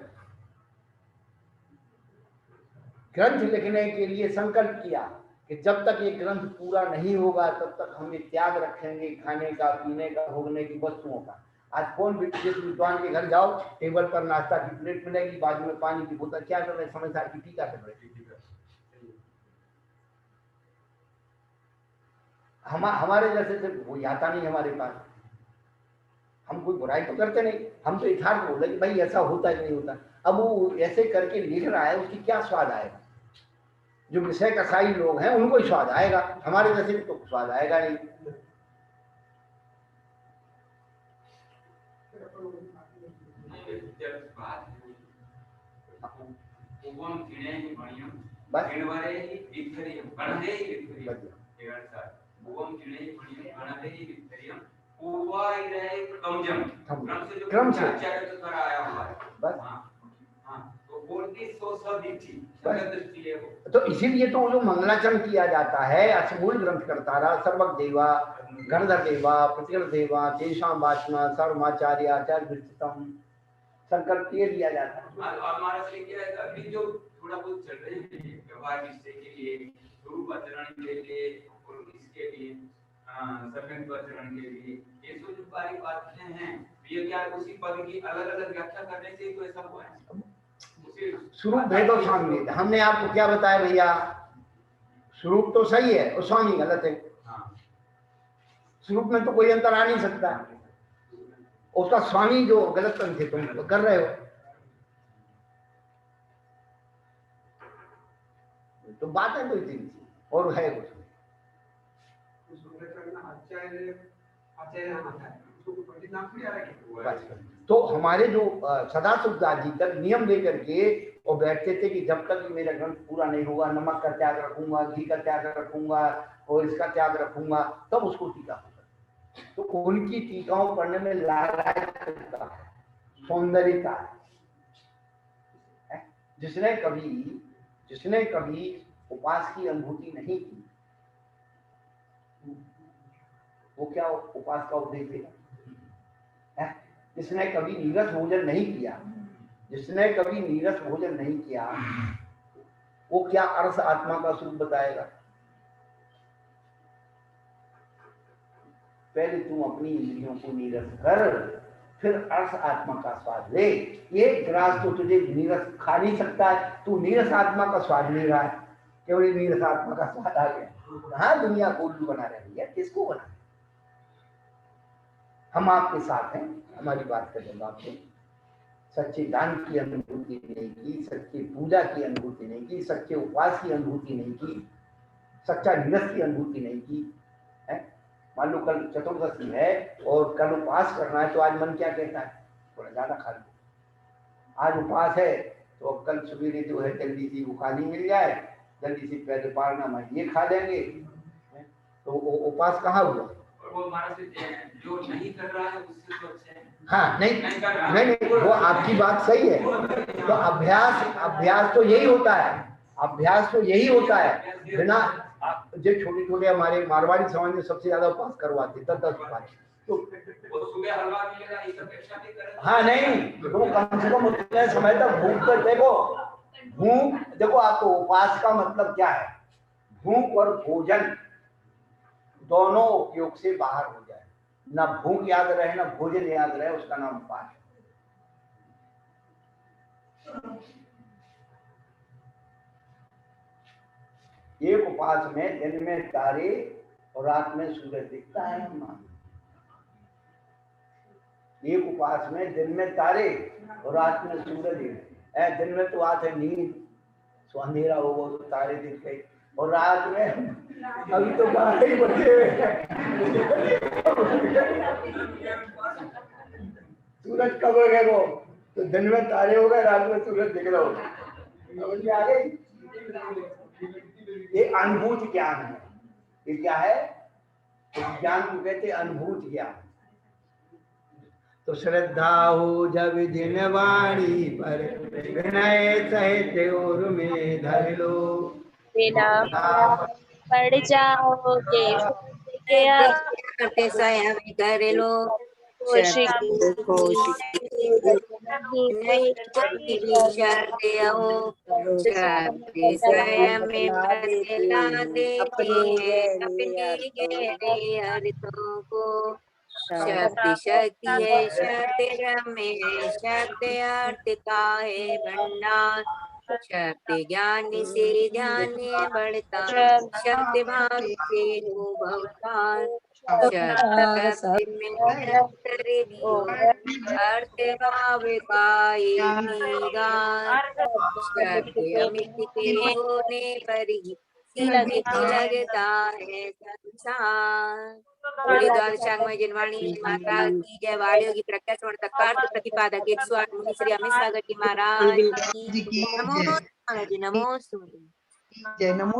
ग्रंथ लिखने के लिए संकल्प किया कि जब तक ये ग्रंथ पूरा नहीं होगा तब तक हम ये त्याग रखेंगे खाने का, पीने का, भोगने की वस्तुओं का। आज कौन जिस विद्वान के घर जाओ, टेबल पर नाश्ता की प्लेट मिलेगी, बाजू में पानी की बोतल, क्या कर रहे, समझदार की टीका कर रहे। हमारे जैसे से वो आता नहीं हमारे पास। हम कोई बुराई तो करते नहीं, हम तो यथार्थ बोल रहे कि भाई ऐसा होता है नहीं होता। अब वो ऐसे करके लिख रहा है, उसकी क्या स्वाद आएगा? जो विषय कसाई लोग हैं उनको ही स्वाद आएगा, हमारे जैसे तो स्वाद आएगा नहीं। क्रम से बस। तो इसीलिए तो जो मंगलाचरण किया जाता है, असमूल ग्रंथ करता रहा, सर्वक देवा गणधर देवा प्रतिगण देवा तेषां वाचना सर्वमाचार्य आचार्य विस्तृतम संकल्प ये दिया जाता है। हमारा से क्या है, अभी जो थोड़ा बहुत चल रहे हैं व्यवहार निष्ठे के लिए, स्वरूप आचरण के लिए और इसके लिए सभ्यत्व आचरण के लिए, ये जो बारी बातें हैं, ये ये क्या उसी पद की अलग अलग व्याख्या करने से तो ऐसा हुआ है? स्वरूप भेद और स्वामी भेद। हमने आपको क्या बताया भैया, स्वरूप तो सही है और स्वामी गलत है। स्वरूप में तो कोई अंतर आ नहीं सकता, उसका स्वामी जो गलत पंथ है तुम कर रहे हो, तो बात है कोई तीन और है कुछ बस। तो हमारे जो सदाशिवदास जी तक नियम लेकर के और बैठते थे कि जब तक मेरा ग्रंथ पूरा नहीं होगा नमक का त्याग रखूंगा, घी का त्याग रखूंगा और इसका त्याग रखूंगा, तब उसको टीका होगा। तो उनकी टीकाओं पढ़ने में लालायिता है, सौंदर्यता है। जिसने कभी उपास की अनुभूति नहीं की, वो क्या उपास का उपदेश देगा? जिसने कभी नीरस भोजन नहीं किया, जिसने कभी नीरस भोजन नहीं किया, वो क्या अर्थ आत्मा का स्वरूप बताएगा? पहले तू अपनी इंद्रियों को नीरस कर, फिर अर्थ आत्मा का स्वाद ले। ये ग्रास तो तुझे नीरस खा नहीं सकता है, तू नीरस आत्मा का स्वाद ले रहा है, केवल नीरस आत्मा का स्वाद आ गया। हाँ, दुनिया को उल्लू बना रही है, किसको बना? हम आपके साथ हैं, हमारी बात करेंगे आपको। सच्चे दान की अनुभूति नहीं की, सच्ची पूजा की अनुभूति नहीं की, सच्चे उपवास की अनुभूति नहीं की, सच्चा निरस की अनुभूति नहीं की है। मान लो कल चतुर्दशी है और कल उपवास करना है, तो आज मन क्या कहता है? थोड़ा ज्यादा खा लो। आज उपवास है तो अब कल सवेरे जो है जल्दी सी खाली मिल जाए, जल्दी से पहले पारना में ये खा लेंगे, तो उपवास कहाँ हुआ? वो हमारा से जो नहीं कर रहा है उससे तो अच्छा है। हाँ, नहीं, वो आपकी बात सही है। तो अभ्यास तो यही होता है, अभ्यास तो यही होता है। बिना जो छोटे छोटे हमारे मारवाड़ी समाज में सबसे ज्यादा उपवास करवाते 10-10 उपवास, तो वो सुबह हलवा मिलेगा, ये सब अपेक्षा नहीं करेगा। हाँ नहीं, तो कम से कम उतने समय तक भूख कर देखो। भूख देखो, आपको उपवास का मतलब क्या है? भूख और भोजन दोनों उपयोग से बाहर हो जाए, ना भूख याद रहे ना भोजन याद रहे, उसका नाम उपवास है। एक उपवास में दिन में तारे और रात में सूरज दिखता है। एक उपवास में दिन में तारे और रात में सूरज है। दिन में तो आते नींद, सो अंधेरा होगा तो तारे दिख गए, और रात में अभी तो 12 ही बजे सूरज कब हो गए वो, तो दिन में तारे हो गए, रात में सूरज दिख रहा होगा। समझ में आ गई? ये अनुभूत ज्ञान है। ये क्या है? ज्ञान को कहते अनुभूत ज्ञान। तो श्रद्धा हो जब दिन वाणी पर, विनय सहित और में धर लो, पड़ जाओगे स्वयं कर लो, स्वयं में बदला देती है अपनी अर्थों को। शक्ति शक्ति है शब्द में, शब्द अर्थ का है भंडार। शब्द ज्ञान से ध्यान बढ़ता, शब्द भाव से हो भवतार। शब्द में अंतर दियो, अर्थ भाव का एक गान। शब्द अमित के होने पर ही लगता है संसार। बोले द्वादशांग जनवाणी माता की जय। वाणियों की प्रज्ञा कार्त प्रतिपादक 108 मुनि श्री अमित सागर जी महाराज की नमो नमो। जय नमो।